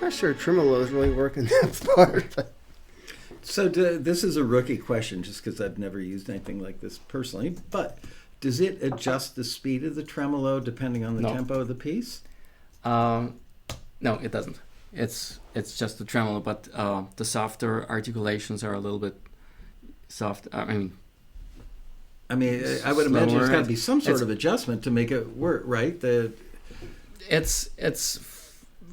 not sure tremolos really work in that part. But So this is a rookie question, just because I've never used anything like this personally. But does it adjust the speed of the tremolo depending on the No. tempo of the piece? No, it doesn't. It's just the tremolo, but the softer articulations are a little bit soft. I mean, I would imagine there's slower. got to be some sort It's- of adjustment to make it work, right? it's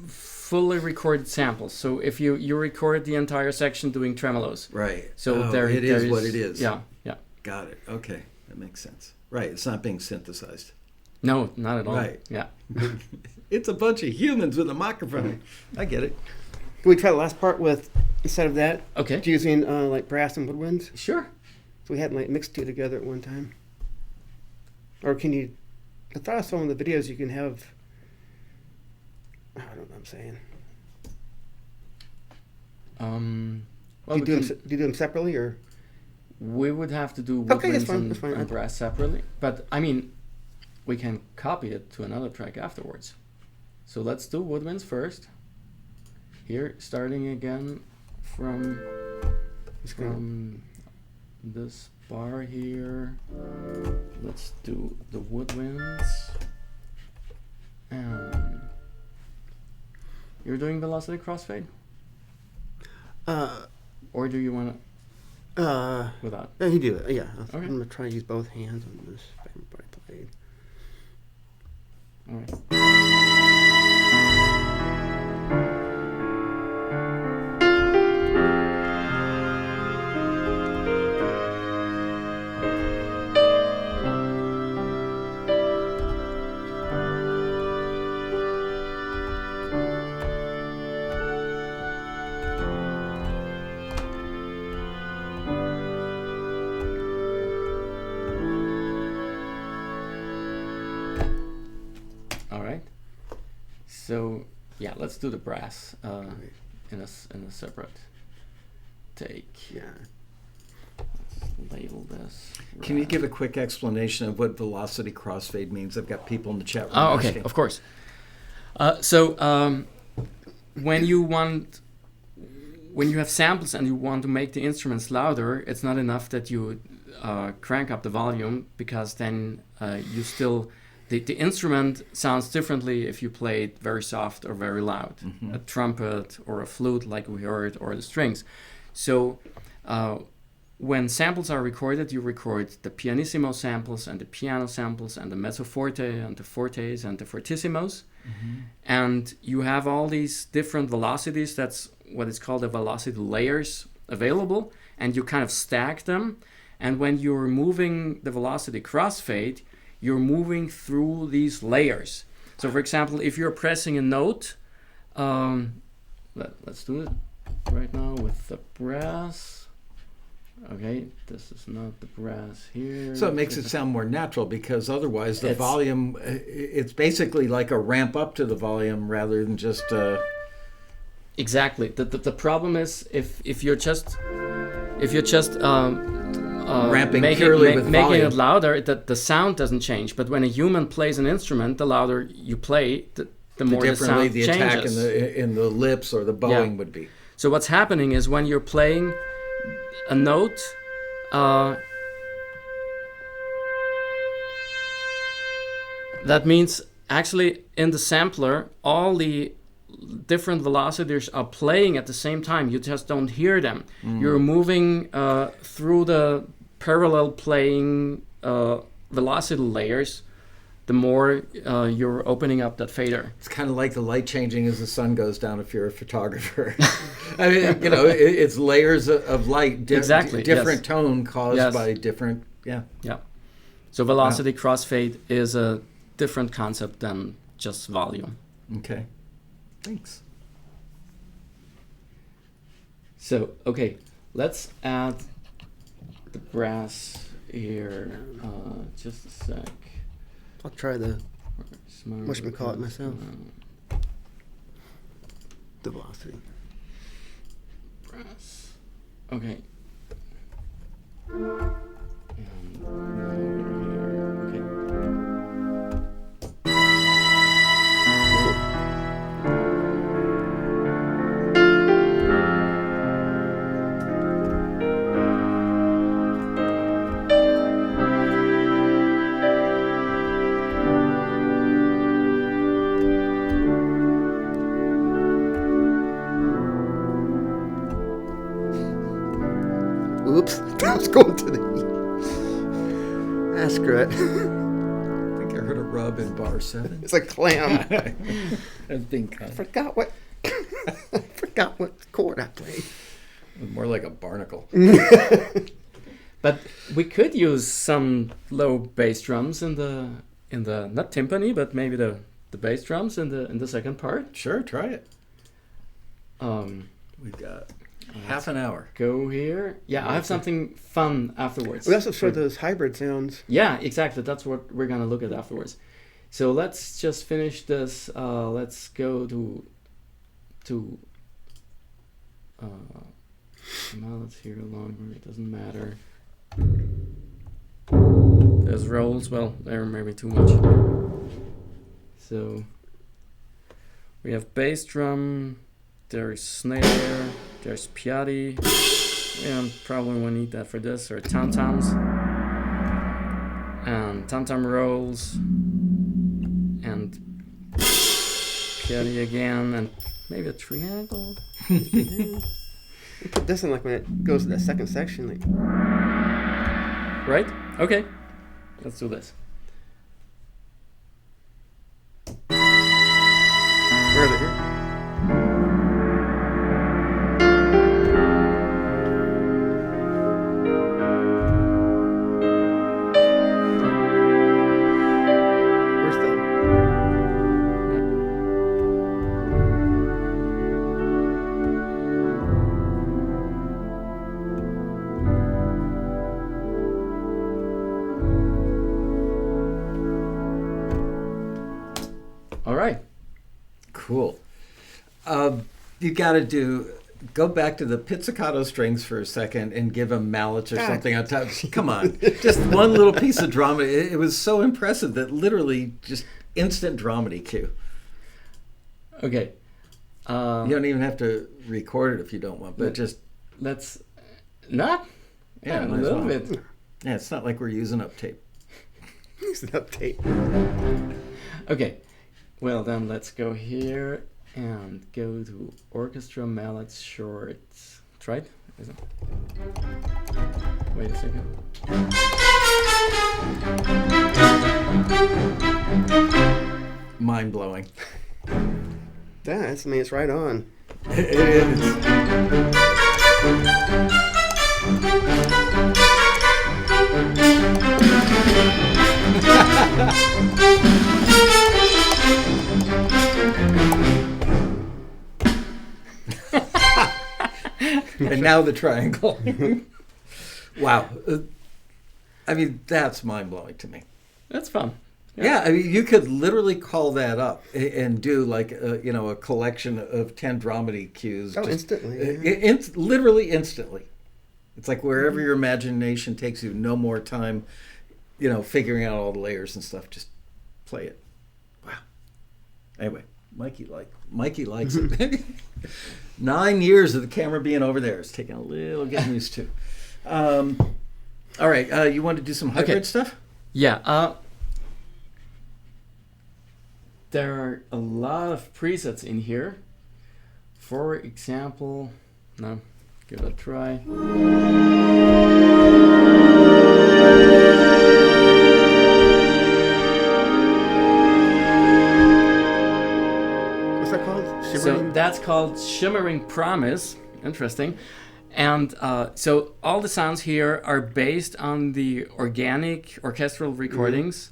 fully recorded samples. So if you record the entire section doing tremolos, Right. so Oh, there it there is what it is. Yeah, yeah. Got it. Okay, that makes sense. Right. It's not being synthesized. No, not at all. Right. Yeah. It's a bunch of humans with a microphone. I get it. can we try the last part with instead of that Okay. using like brass and woodwinds? Sure. So we had like mixed two together at one time. Or can you? I thought I saw in the videos you can have. I don't know what I'm saying. Well, do you do them separately or? we would have to do Okay, that's woodwinds fine, and, that's fine. and brass separately, but I mean, we can copy it to another track afterwards. So let's do woodwinds first. Here, starting again from this bar here. Let's do the woodwinds. And you're doing velocity crossfade, or do you want to without? Yeah, you do it. Yeah, Okay. I'm gonna try to use both hands on this. If I can play. All right. All right. So yeah, let's do the brass in a separate take. Yeah. Let's label this. Can you brass. give a quick explanation of what velocity crossfade means? I've got people in the chat room Oh, okay, asking. of course. So when you have samples and you want to make the instruments louder, it's not enough that you crank up the volume, because then you still the instrument sounds differently if you play it very soft or very loud. Mhm. A trumpet or a flute, like we heard, or the strings. So when samples are recorded, you record the pianissimo samples and the piano samples and the mezzo forte and the fortes and the fortissimos. Mhm. And you have all these different velocities. That's what is called the velocity layers available. And you kind of stack them. And when you're moving the velocity crossfade, you're moving through these layers. So for example, if you're pressing a note, let's do it right now with the brass. Okay, this is not the brass here. So it makes it sound more natural, because otherwise the It's- volume, it's basically like a ramp up to the volume rather than just... Exactly. The problem is if you're just Ramping purely with making volume. it louder, the sound doesn't change. But when a human plays an instrument, the louder you play, the more the differently sound the changes. attack in the lips or the bowing would be. So what's happening is when you're playing a note, that means actually in the sampler, all the different velocities are playing at the same time. You just don't hear them. You're moving through the parallel playing velocity layers. The more you're opening up that fader. It's kind of like the light changing as the sun goes down if you're a photographer. I mean, it's layers of light, Exactly, different yes. tone caused Yes. by different, yeah. Yeah. So velocity crossfade is a different concept than just volume. Okay, thanks. So, okay, let's add the brass here. Just a sec. I'll try the Smart whatchamacallit myself. The velocity. Brass. Okay. And now we're here. Okay. I was going to the E. Ah, screw it. I think I heard a rub in bar 7. It's a clam. That's being I kind. forgot what chord I played. More like a barnacle. But we could use some low bass drums in the not timpani, but maybe the bass drums in the second part. Sure, try it. Um, We've got half an hour. Go here. Yeah, I have something fun afterwards. We also showed those hybrid sounds. Yeah, exactly. That's what we're gonna look at afterwards. So let's just finish this. Let's go to let's hear longer. It doesn't matter. There's rolls. Well, they're maybe too much. So we have bass drum. There's snare. There's piatti. And probably we need that for this, or tom-toms. And tom-tom rolls. And piatti again, and maybe a triangle. We put this in like when it goes to the second section. Like, Right? Okay. Let's do this. where are they here? Where's the? All right. Cool. You got to go back to the pizzicato strings for a second and give them mallets or something on top. Come on. Just one little piece of drama. It was so impressive that literally just instant dramedy cue. Okay. You don't even have to record it if you don't want, but just, Let's not. yeah, a might as little well. bit. Yeah, it's not like we're using up tape. It's an update. Okay. Well, then let's go here and go to orchestra mallets shorts. Try it. Is it? Wait a second. Mind blowing. That's, I mean, it's right on. It is. And now the triangle. Wow. I mean, that's mind blowing to me. That's fun. Yeah, I mean, you could literally call that up and do like a collection of 10 dramedy cues. Oh, just, instantly. Yeah. literally instantly. It's like wherever your imagination takes you, no more time, figuring out all the layers and stuff. Just play it. Wow. Anyway, Mikey likes it. 9 years of the camera being over there. It's taking a little getting used to. All right, you want to do some hybrid stuff? Yeah. There are a lot of presets in here. For example, no, give it a try. What's that called? So Shimmering? that's called Shimmering Promise. Interesting. And so all the sounds here are based on the organic orchestral recordings,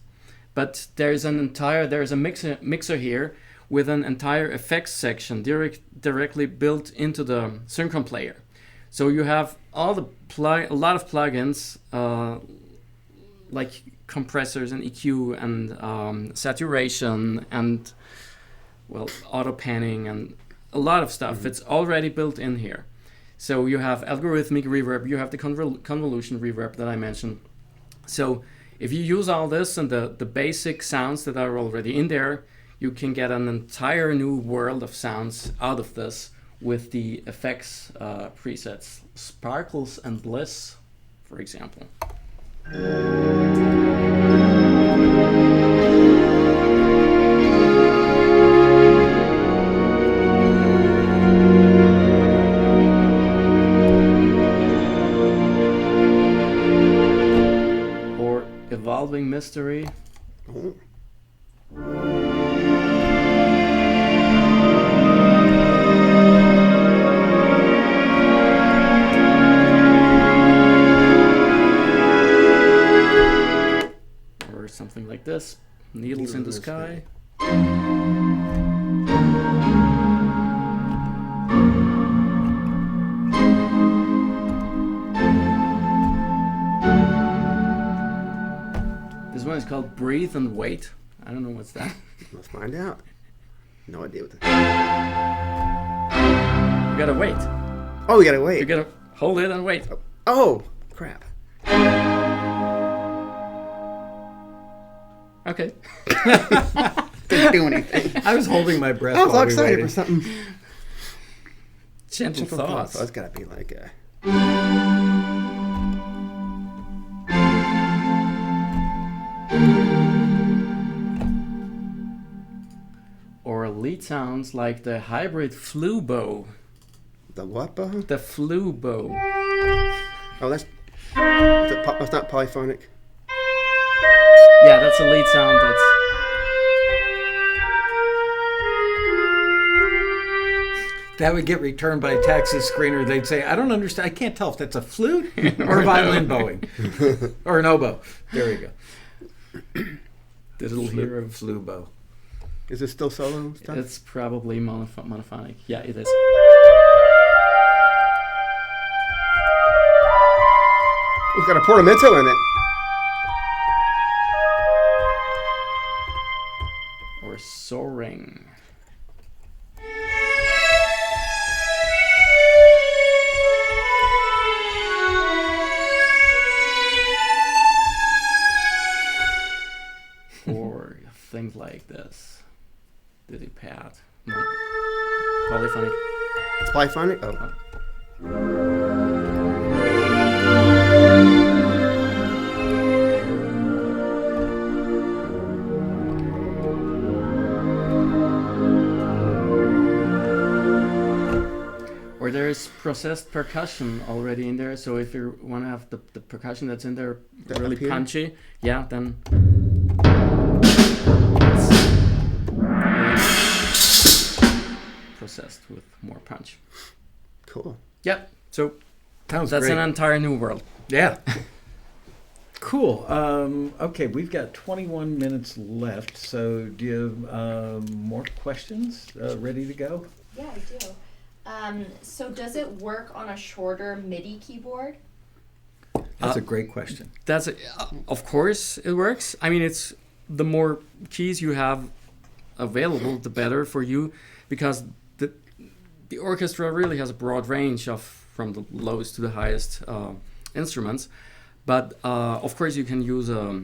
but there's a mixer here with an entire effects section directly built into the Synchron player. So you have a lot of plugins like compressors and EQ and saturation and auto panning and a lot of stuff. It's already built in here. So you have algorithmic reverb, you have the convolution reverb that I mentioned. So if you use all this and the basic sounds that are already in there, you can get an entire new world of sounds out of this with the effects presets, Sparkles and Bliss, for example. mystery. Oh. Or something like this. Needles in the sky. This one is called Breathe and Wait. I don't know what's that. Let's find out. No idea what You gotta wait. Oh, we gotta wait. You gotta hold it and wait. Oh, crap. Okay. Didn't do anything. I was holding my breath. I was all while we excited waited. for something. Gentle thoughts. So it's gotta be like a. Or lead sounds like the hybrid flute bow. The what bow? The flute bow. Oh, that's not polyphonic. Yeah, that's a lead sound that's... That would get returned by a taxi screener. They'd say, I don't understand. I can't tell if that's a flute or a violin bowing. Or an oboe. There we go. This little hero. Flute bow. Is it still solo stuff? It's probably monophonic. Yeah, it is. It's got a portamento in it. Or soaring. Or things like this. Diddy pad. No. Polyphonic. It's polyphonic? Oh. Or there's processed percussion already in there, so if you want to have the percussion that's in there That really up here? punchy, yeah, then processed with more punch. Cool. Yep, so Sounds that's great. an entire new world. Yeah. Cool. Okay, we've got 21 minutes left. So do you have more questions ready to go? Yeah, I do. So does it work on a shorter MIDI keyboard? That's a great question. That's of course it works. I mean, it's the more keys you have available, the better for you, because the orchestra really has a broad range of from the lowest to the highest instruments. But of course, you can use a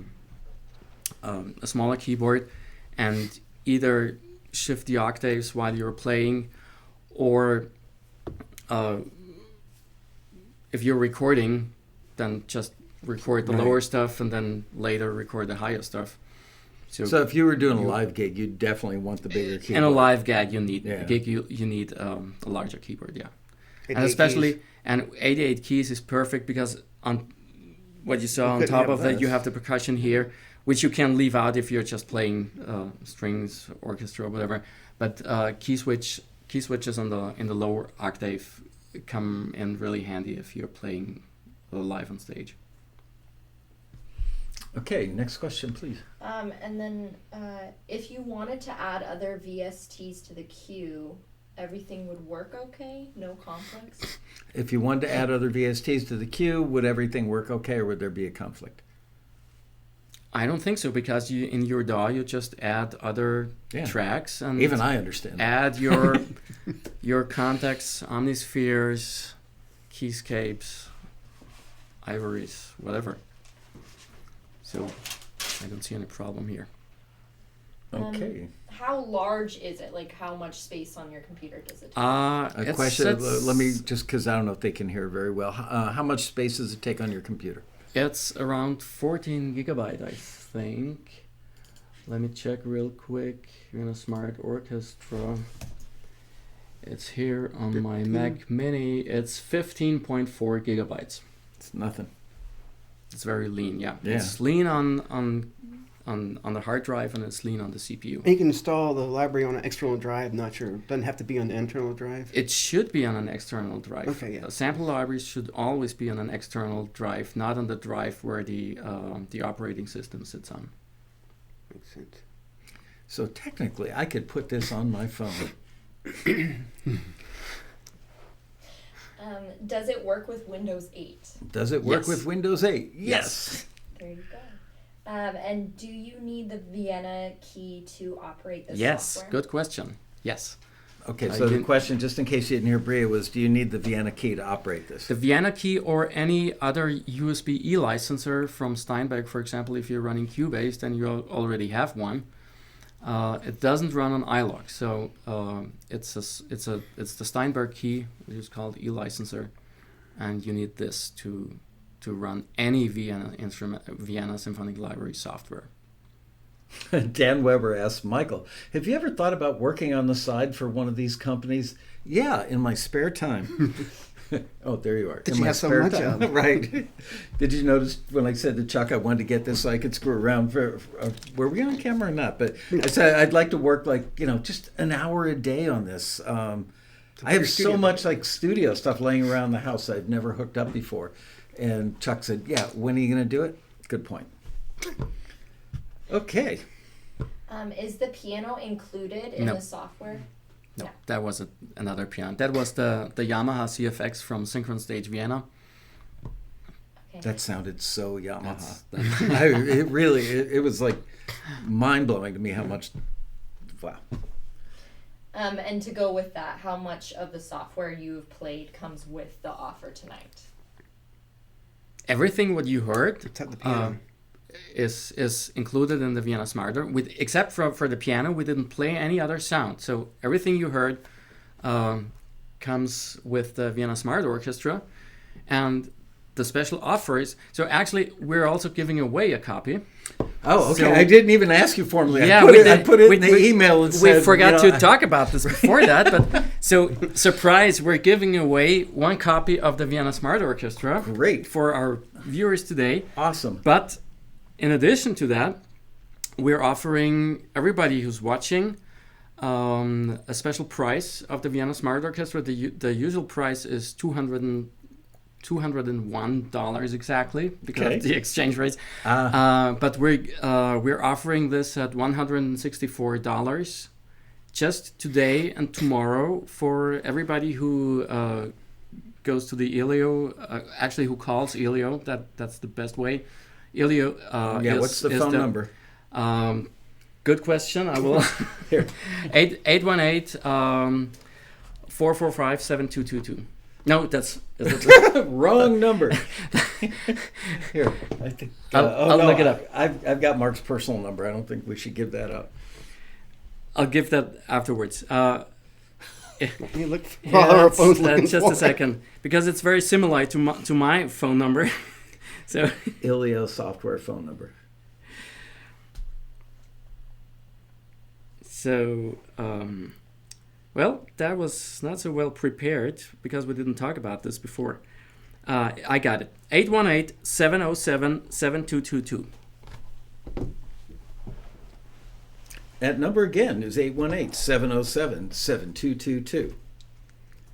smaller keyboard and either shift the octaves while you're playing, or if you're recording, then just record the lower stuff and then later record the higher stuff. So if you were doing a live gig, you'd definitely want the bigger keyboard. In a live gig, you need you need a larger keyboard, yeah. And especially, and 88 keys is perfect because on what you saw on top of that, you have the percussion here, which you can leave out if you're just playing strings, orchestra, or whatever. But key switches in the lower octave come in really handy if you're playing live on stage. Okay, next question, please. And then if you wanted to add other VSTs to the queue, everything would work okay? No conflicts? If you wanted to add other VSTs to the queue, would everything work okay, or would there be a conflict? I don't think so, because in your DAW you just add other tracks, and even I understand that. Add your contacts, omnispheres, keyscapes, ivories, whatever. So I don't see any problem here. Okay. How large is it? Like, how much space on your computer does it take? A question. Let me just, because I don't know if they can hear very well. How much space does it take on your computer? It's around 14 gigabyte, I think. Let me check real quick. Vienna Smart Orchestra. It's here on my Mac Mini. It's 15.4 gigabytes. It's nothing. It's very lean. Yeah. Yeah. It's lean on the hard drive, and it's lean on the CPU. And you can install the library on an external drive. Not sure. Doesn't have to be on the internal drive. It should be on an external drive. Okay, yeah. Sample libraries should always be on an external drive, not on the drive where the operating system sits on. Makes sense. So technically, I could put this on my phone. Does it work with Windows 8? Does it work Yes. with Windows 8? Yes. There you go. And do you need the Vienna key to operate this Yes, software? good question. Yes. Okay, I so the can- question, just in case you didn't hear Bria, was do you need the Vienna key to operate this? The Vienna key or any other USB-E licenser from Steinberg, for example, if you're running Cubase, then you already have one. It doesn't run on iLog, so it's the Steinberg key, which is called e-licenser, and you need this to run any Vienna Symphonic Library software. Dan Weber asks, Michael, have you ever thought about working on the side for one of these companies? Yeah, in my spare time. Oh, there you are. Did In you my have so spare much time. of? Right. Did you notice when I said to Chuck I wanted to get this so I could screw around for were we on camera or not? But I said I'd like to work just an hour a day on this. I have so much studio stuff laying around the house I've never hooked up before. And Chuck said, yeah, when are you going to do it? Good point. Okay. Is the piano included in No. the software? No, No. that was another piano. That was the Yamaha CFX from Synchron Stage Vienna. Okay. That sounded so Yamaha. That's- It was like mind-blowing to me how much, wow. And to go with that, how much of the software you've played comes with the offer tonight? Everything what you heard Except the piano. is included in the Vienna Smart Orchestra. Except for the piano, we didn't play any other sound. So everything you heard comes with the Vienna Smart Orchestra, and the special offers. So actually, we're also giving away a copy. Oh, okay. So- I didn't even ask you formally. Yeah, I put we it, I did. put it We- in the we- email and We said, forgot you know, to talk about this before that, but so surprise, we're giving away one copy of the Vienna Smart Orchestra. Great. For our viewers today. Awesome. But in addition to that, we're offering everybody who's watching a special price of the Vienna Smart Orchestra. The usual price is $201 exactly because Okay. of the exchange rates. Ah. But we're offering this at $164 just today and tomorrow for everybody who goes to the Elio. Actually, who calls Elio? That's the best way. Elio. What's the phone number? Good question. I will. Here. 818-445-7222. No, that's Wrong number. Here, I think. I'll look it up. I've got Mark's personal number. I don't think we should give that up. I'll give that afterwards. You look for Yeah, our phones looking just for a second, because it's very similar to my phone number. So Ilio software phone number. Well, that was not so well prepared because we didn't talk about this before. I got it. 818-707-7222. That number again is 818-707-7222.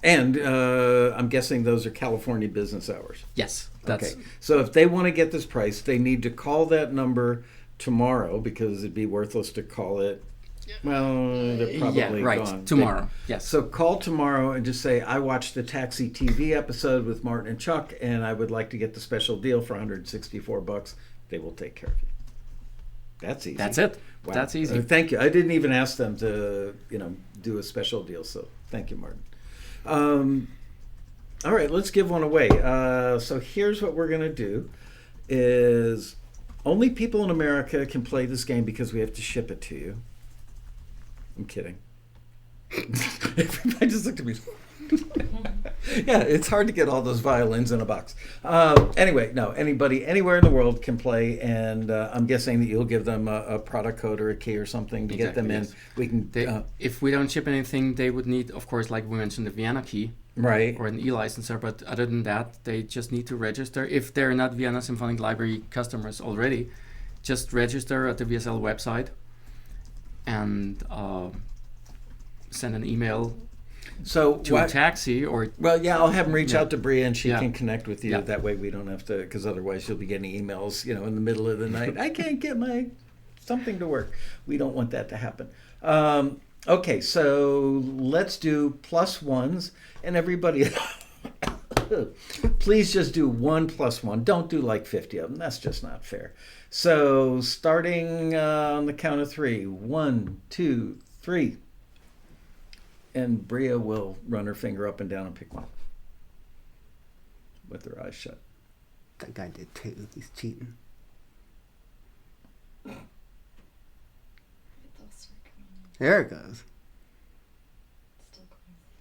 And I'm guessing those are California business hours. Yes, that's Okay. So if they want to get this price, they need to call that number tomorrow because it'd be worthless to call it. Well, they're probably gone. tomorrow. Yes. So call tomorrow and just say, I watched the Taxi TV episode with Martin and Chuck, and I would like to get the special deal for $164. They will take care of you. That's easy. That's it. Wow. That's easy. Thank you. I didn't even ask them to, do a special deal. So thank you, Martin. All right, let's give one away. So here's what we're going to do is only people in America can play this game because we have to ship it to you. I'm kidding. Everybody just looked at me. Yeah, it's hard to get all those violins in a box. Anyway, no, anybody anywhere in the world can play, and I'm guessing that you'll give them a product code or a key or something to get them in. Yes. We can, If we don't ship anything, they would need, of course, like we mentioned, the Vienna key right. or an e-licenser. But other than that, they just need to register. If they're not Vienna Symphonic Library customers already, just register at the VSL website and send an email So to a taxi or well, yeah, I'll have them reach out to Bria, and she Yeah. can connect with you. Yeah. That way, we don't have to, because otherwise, you'll be getting emails, in the middle of the night. I can't get my something to work. We don't want that to happen. Okay, so let's do plus ones, and everybody, please just do 1 plus 1. Don't do like 50 of them. That's just not fair. So starting on the count of 3, 1, 2, 3. And Bria will run her finger up and down and pick one with her eyes shut. That guy did too. He's cheating. There it goes.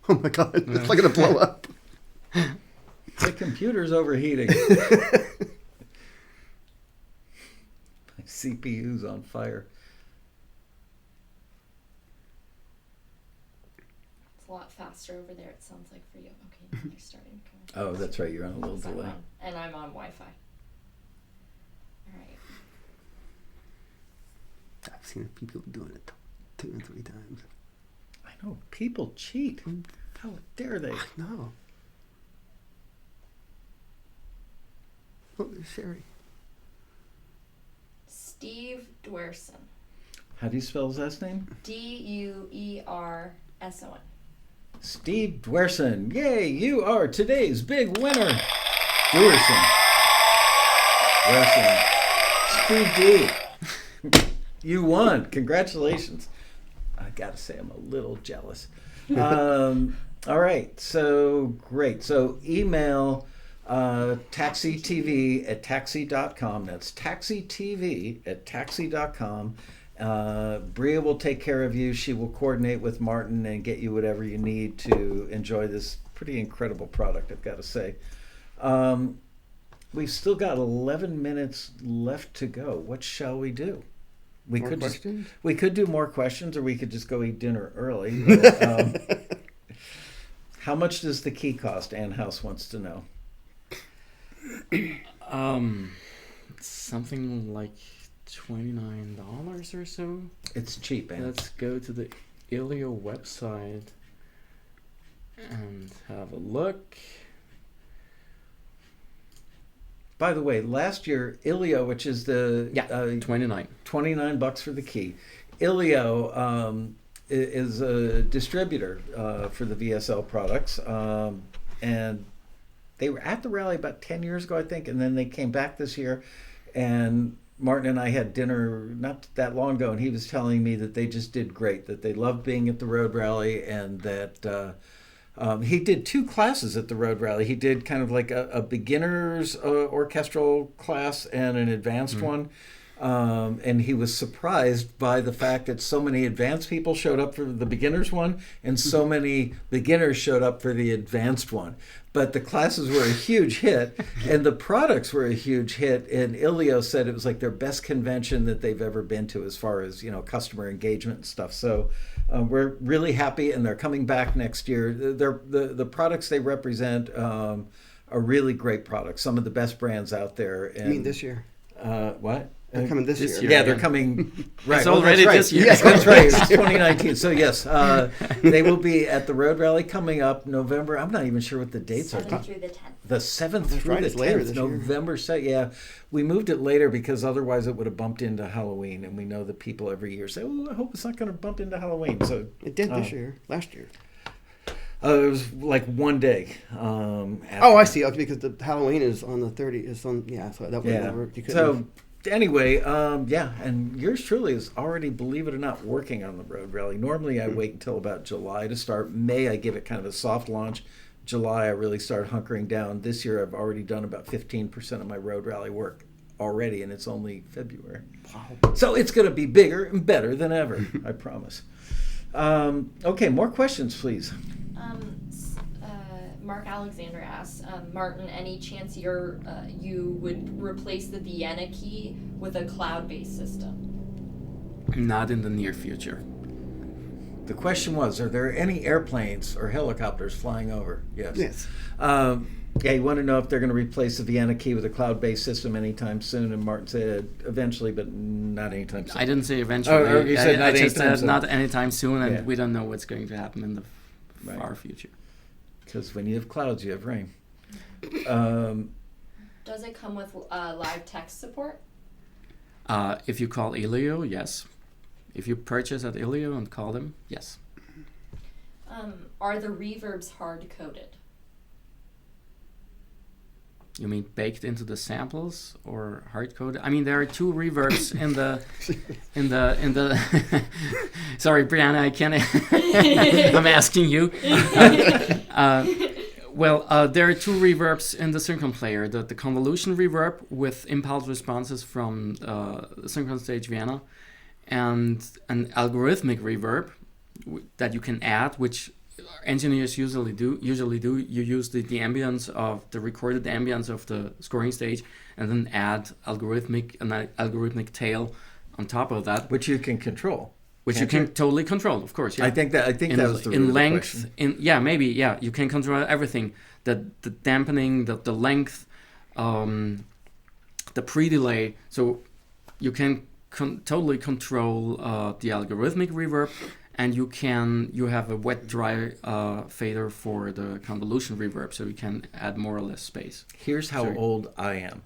Oh my god, it's like gonna blow up. The computer's overheating. My CPU's on fire. It's a lot faster over there, it sounds like, for you. Okay, now they're starting to come. Oh, that's right. You're on a little So I'm delay. on- and I'm on Wi-Fi. Alright. I've seen people doing it 2 and 3 times. I know. People cheat. How dare they? No. Oh, there's Sherry. Steve Dwerson. How do you spell his last name? Duerson. Steve Dwerson. Yay, you are today's big winner. Dwerson. Steve D. You won. Congratulations. I gotta say, I'm a little jealous. All right, so great. So email taxitv@taxi.com. That's taxitv@taxi.com. Bria will take care of you. She will coordinate with Martin and get you whatever you need to enjoy this pretty incredible product, I've got to say. We've still got 11 minutes left to go. What shall we do? We More could questions? we could do more questions, or we could just go eat dinner early. But, how much does the key cost? Ann House wants to know. something like $29 or so. It's cheap, Ann. Let's go to the Ilio website and have a look. By the way, last year, Ilio, which is the 29. $29 for the key. Ilio is a distributor for the VSL products, and they were at the rally about 10 years ago, I think, and then they came back this year, and Martin and I had dinner not that long ago, and he was telling me that they just did great, that they loved being at the Road Rally, and that he did 2 classes at the Road Rally. He did kind of like a beginner's orchestral class and an advanced one. And he was surprised by the fact that so many advanced people showed up for the beginner's one and so many beginners showed up for the advanced one. But the classes were a huge hit and the products were a huge hit. And Ilio said it was like their best convention that they've ever been to as far as, customer engagement and stuff. So we're really happy, and they're coming back next year. The products they represent are really great products, some of the best brands out there. And, You mean this year? What? They're coming this year. year. Yeah, they're coming. Right. It's already that's right. this year. Yes, that's right. It's 2019. So yes, they will be at the Road Rally coming up November. I'm not even sure what the dates are. 7th through the 10th. The 7th through right, the it's later 10th, this year. November 7th. Yeah, we moved it later because otherwise it would have bumped into Halloween, and we know that people every year say, "Oh, I hope it's not going to bump into Halloween." So It did this year. Last year. it was like one day. After. Oh, I see. Okay, because the Halloween is on the 30th. It's on. Yeah, so that would Yeah. never. You couldn't. So anyway, yeah, and yours truly is already, believe it or not, working on the Road Rally. Normally, I wait until about July to start. May, I give it kind of a soft launch. July, I really start hunkering down. This year, I've already done about 15% of my Road Rally work already, and it's only February. Wow. So it's going to be bigger and better than ever, I promise. Okay, more questions, please. Mark Alexander asks, Martin, any chance you would replace the Vienna key with a cloud-based system? Not in the near future. The question was, are there any airplanes or helicopters flying over? Yes. Yes. Yeah, you want to know if they're going to replace the Vienna key with a cloud-based system anytime soon, and Martin said eventually, but not anytime soon. I didn't say eventually. Oh, you said I not just anytime said soon. not anytime soon, and Yeah. we don't know what's going to happen in the Right. far future. Because when you have clouds, you have rain. Does it come with live text support? If you call Elio, yes. If you purchase at Elio and call them, yes. Are the reverbs hard-coded? You mean baked into the samples or hard coded? I mean, there are two reverbs in the. Sorry, Brianna, I can't. I'm asking you. There are two reverbs in the Synchron player: the convolution reverb with impulse responses from the Synchron stage Vienna, and an algorithmic reverb that you can add, which engineers usually do. You use the ambience of the recorded ambience of the scoring stage, and then add an algorithmic tail on top of that, Which you can control. which you can totally control, of course. Yeah. I think that was the root in of the length. question. You can control everything: the dampening, the length, the pre-delay. So you can totally control the algorithmic reverb. And you have a wet-dry fader for the convolution reverb, so you can add more or less space. Here's how Sorry. old I am.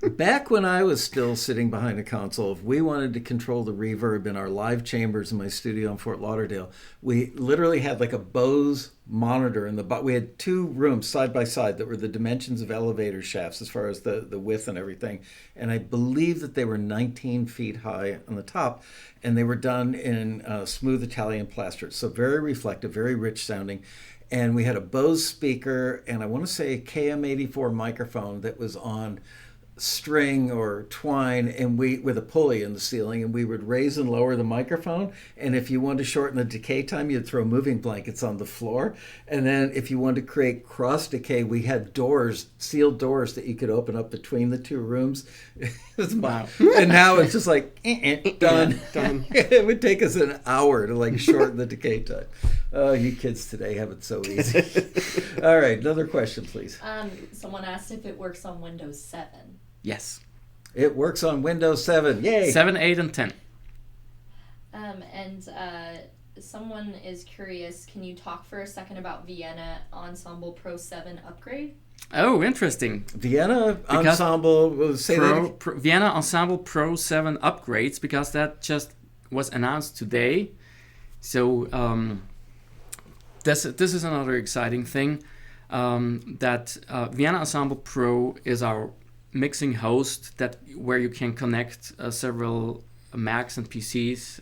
Back when I was still sitting behind a console, if we wanted to control the reverb in our live chambers in my studio in Fort Lauderdale, we literally had like a Bose monitor in the we had two rooms side by side that were the dimensions of elevator shafts as far as the width and everything. And I believe that they were 19 feet high on the top, and they were done in smooth Italian plaster. So very reflective, very rich sounding. And we had a Bose speaker, and I want to say a KM84 microphone that was on string or twine, and we with a pulley in the ceiling, and we would raise and lower the microphone. And if you wanted to shorten the decay time, you'd throw moving blankets on the floor. And then if you wanted to create cross decay, we had doors, sealed doors that you could open up between the two rooms. Wow. And now it's just like done. Done. It would take us an hour to like shorten the decay time. Oh, you kids today have it so easy. All right, another question, please. Someone asked if it works on Windows 7. Yes. It works on Windows 7. Yay! 7, 8, and 10. Someone is curious, can you talk for a second about Vienna Ensemble Pro 7 upgrade? Oh, interesting. Vienna Ensemble, Vienna Ensemble Pro 7 upgrades, because that just was announced today. So this is another exciting thing, that Vienna Ensemble Pro is our mixing host where you can connect several Macs and PCs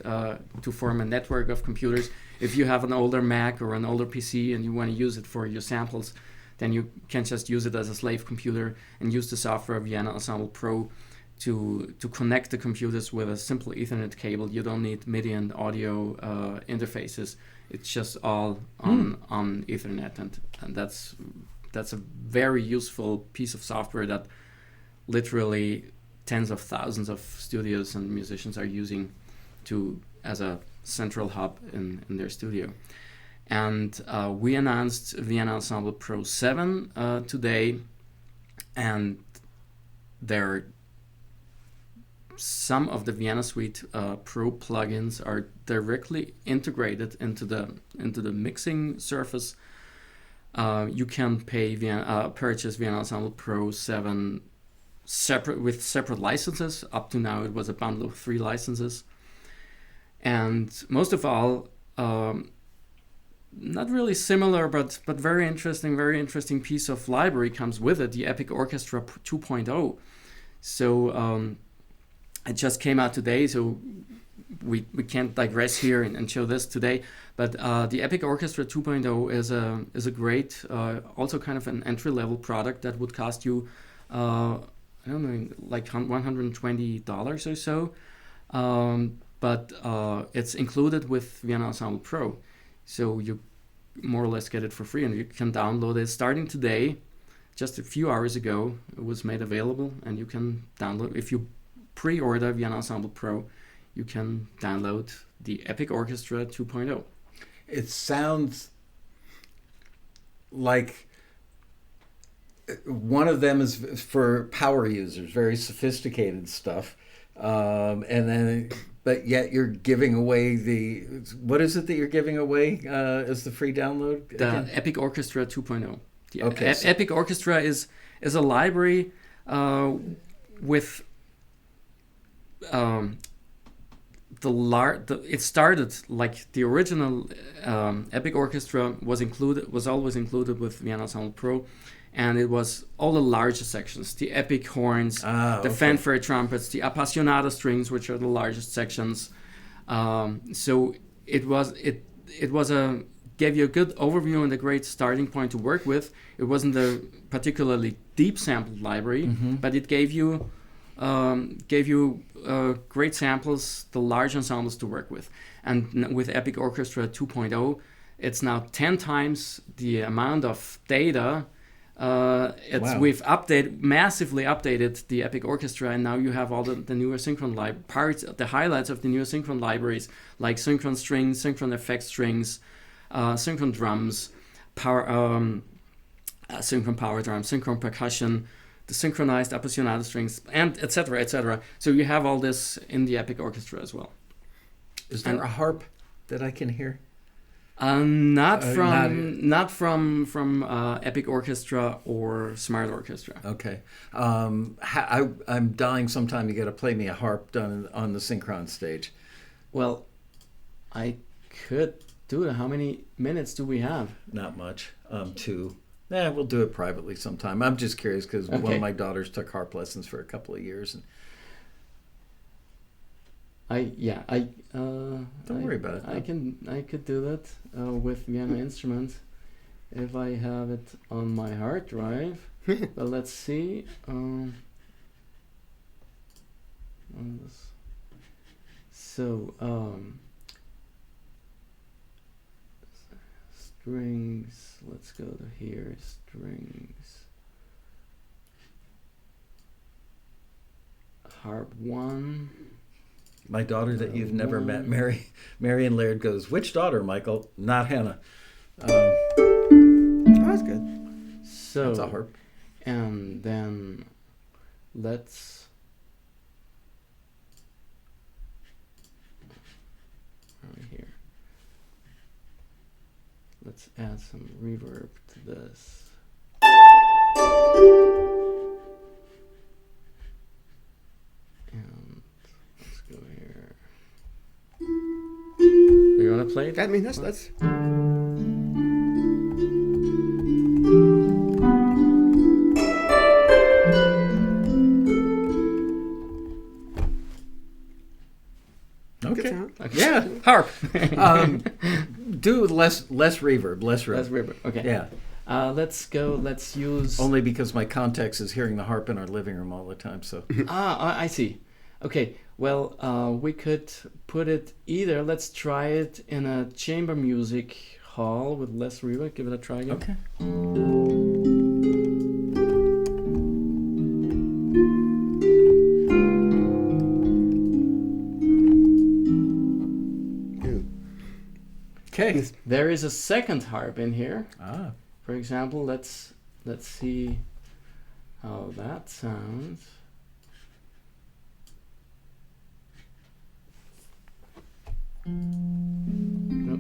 to form a network of computers. If you have an older Mac or an older PC and you want to use it for your samples, then you can just use it as a slave computer and use the software Vienna Ensemble Pro to connect the computers with a simple Ethernet cable. You don't need MIDI and audio interfaces. It's just all on Ethernet, and that's a very useful piece of software that literally tens of thousands of studios and musicians are using as a central hub in their studio. And we announced Vienna Ensemble Pro 7 today, and some of the Vienna Suite Pro plugins are directly integrated into the mixing surface. You can purchase Vienna Ensemble Pro 7 separate licenses. Up to now, it was a bundle of 3 licenses, and most of all, not really similar, but very interesting piece of library comes with it, the Epic Orchestra 2.0. So it just came out today, so we can't digress here and show this today. But the Epic Orchestra 2.0 is a great, also kind of an entry-level product that would cost you, I don't know, like $120 or so. But it's included with Vienna Ensemble Pro. So more or less get it for free, and you can download it starting today. Just a few hours ago, it was made available, and you can download. If you pre-order Vienna Ensemble Pro, you can download the Epic Orchestra 2.0. It sounds like one of them is for power users, very sophisticated stuff, but yet you're giving away what is it that you're giving away as the free download? The again? Epic Orchestra 2.0. The Okay, so- Epic Orchestra is a library with it started like the original Epic Orchestra was always included with Vienna Ensemble Pro, and it was all the larger sections, the epic horns, the fanfare trumpets, the appassionata strings, which are the largest sections. So it gave you a good overview and a great starting point to work with. It wasn't a particularly deep sampled library, but it gave you great samples, the large ensembles to work with. And with Epic Orchestra 2.0, it's now 10 times the amount of data. Wow. We've massively updated the Epic Orchestra, and now you have all the newer synchron parts, the highlights of the newer synchron libraries, like synchron strings, synchron effect strings, synchron drums, synchron power drums, synchron percussion, the synchronized appassionata strings, and etc., etc. So you have all this in the Epic Orchestra as well. Is there a harp that I can hear? Not from Epic Orchestra or Smart Orchestra. Okay. I'm dying sometime to get to play me a harp done on the synchron stage. Well, I could do it. How many minutes do we have? Not much. 2. We'll do it privately sometime. I'm just curious because one of my daughters took harp lessons for a couple of years. And don't worry about it. I could do that with Vienna Instruments if I have it on my hard drive. But let's see. Strings. Let's go to here. Strings. Harp 1. My daughter that you've never met, Marion Laird, goes, "Which daughter, Michael?" Not Hannah. Oh, that's good. So That's a harp. And then let's here. Let's add some reverb to this. And let's go here. You want to play it? I mean, that's good Okay. sound. Okay. Yeah. Harp. Do less reverb. Less That's reverb. reverb. Okay. Yeah. Let's go. Let's use. Only because my context is hearing the harp in our living room all the time. So I see. Okay. Well, we could put it either. Let's try it in a chamber music hall with less reverb. Give it a try again. okay. Okay. There is a second harp in here. Ah. For example, let's see how that sounds. Nope.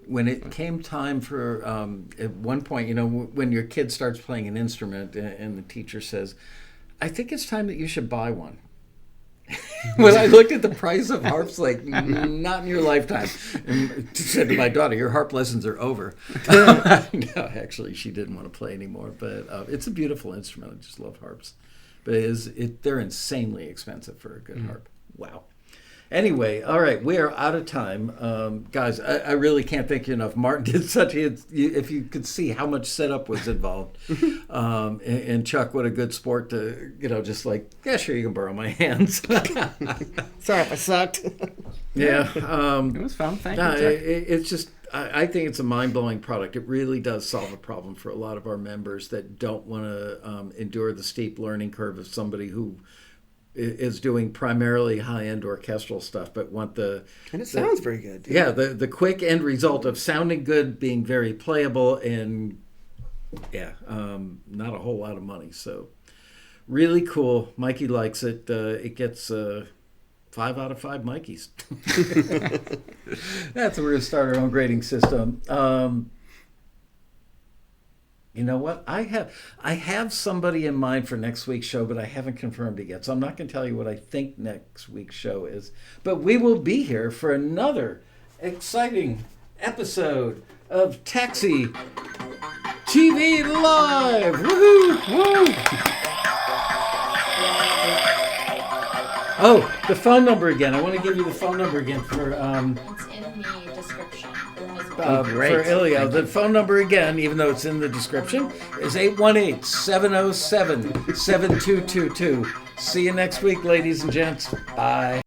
When it came time for, at one point, when your kid starts playing an instrument and the teacher says, "I think it's time that you should buy one." When I looked at the price of harps, like, not in your lifetime. And said to my daughter, "Your harp lessons are over." No, actually, she didn't want to play anymore. But it's a beautiful instrument. I just love harps. But they're insanely expensive for a good harp. Wow. Anyway, all right, we are out of time. Guys, I really can't thank you enough. Martin did if you could see how much setup was involved. And Chuck, what a good sport to, just like, yeah, sure, you can borrow my hands. Sorry if I sucked. Yeah. It was fun. Thank you, Chuck. It's just, I think it's a mind-blowing product. It really does solve a problem for a lot of our members that don't want to endure the steep learning curve of somebody who is doing primarily high-end orchestral stuff, but want and it sounds very good. Dude. Yeah, the quick end result of sounding good, being very playable, and not a whole lot of money. So really cool. Mikey likes it. It gets 5 out of 5 Mikeys. That's we're gonna start our own grading system. You know what? I have somebody in mind for next week's show, but I haven't confirmed it yet. So I'm not going to tell you what I think next week's show is. But we will be here for another exciting episode of Taxi TV Live. Woohoo! Woo! Oh, the phone number again. I want to give you the phone number again for It's in the description. Great. for Ilya. Thank The you. phone number again, even though it's in the description, is 818-707-7222. See you next week, ladies and gents. Bye.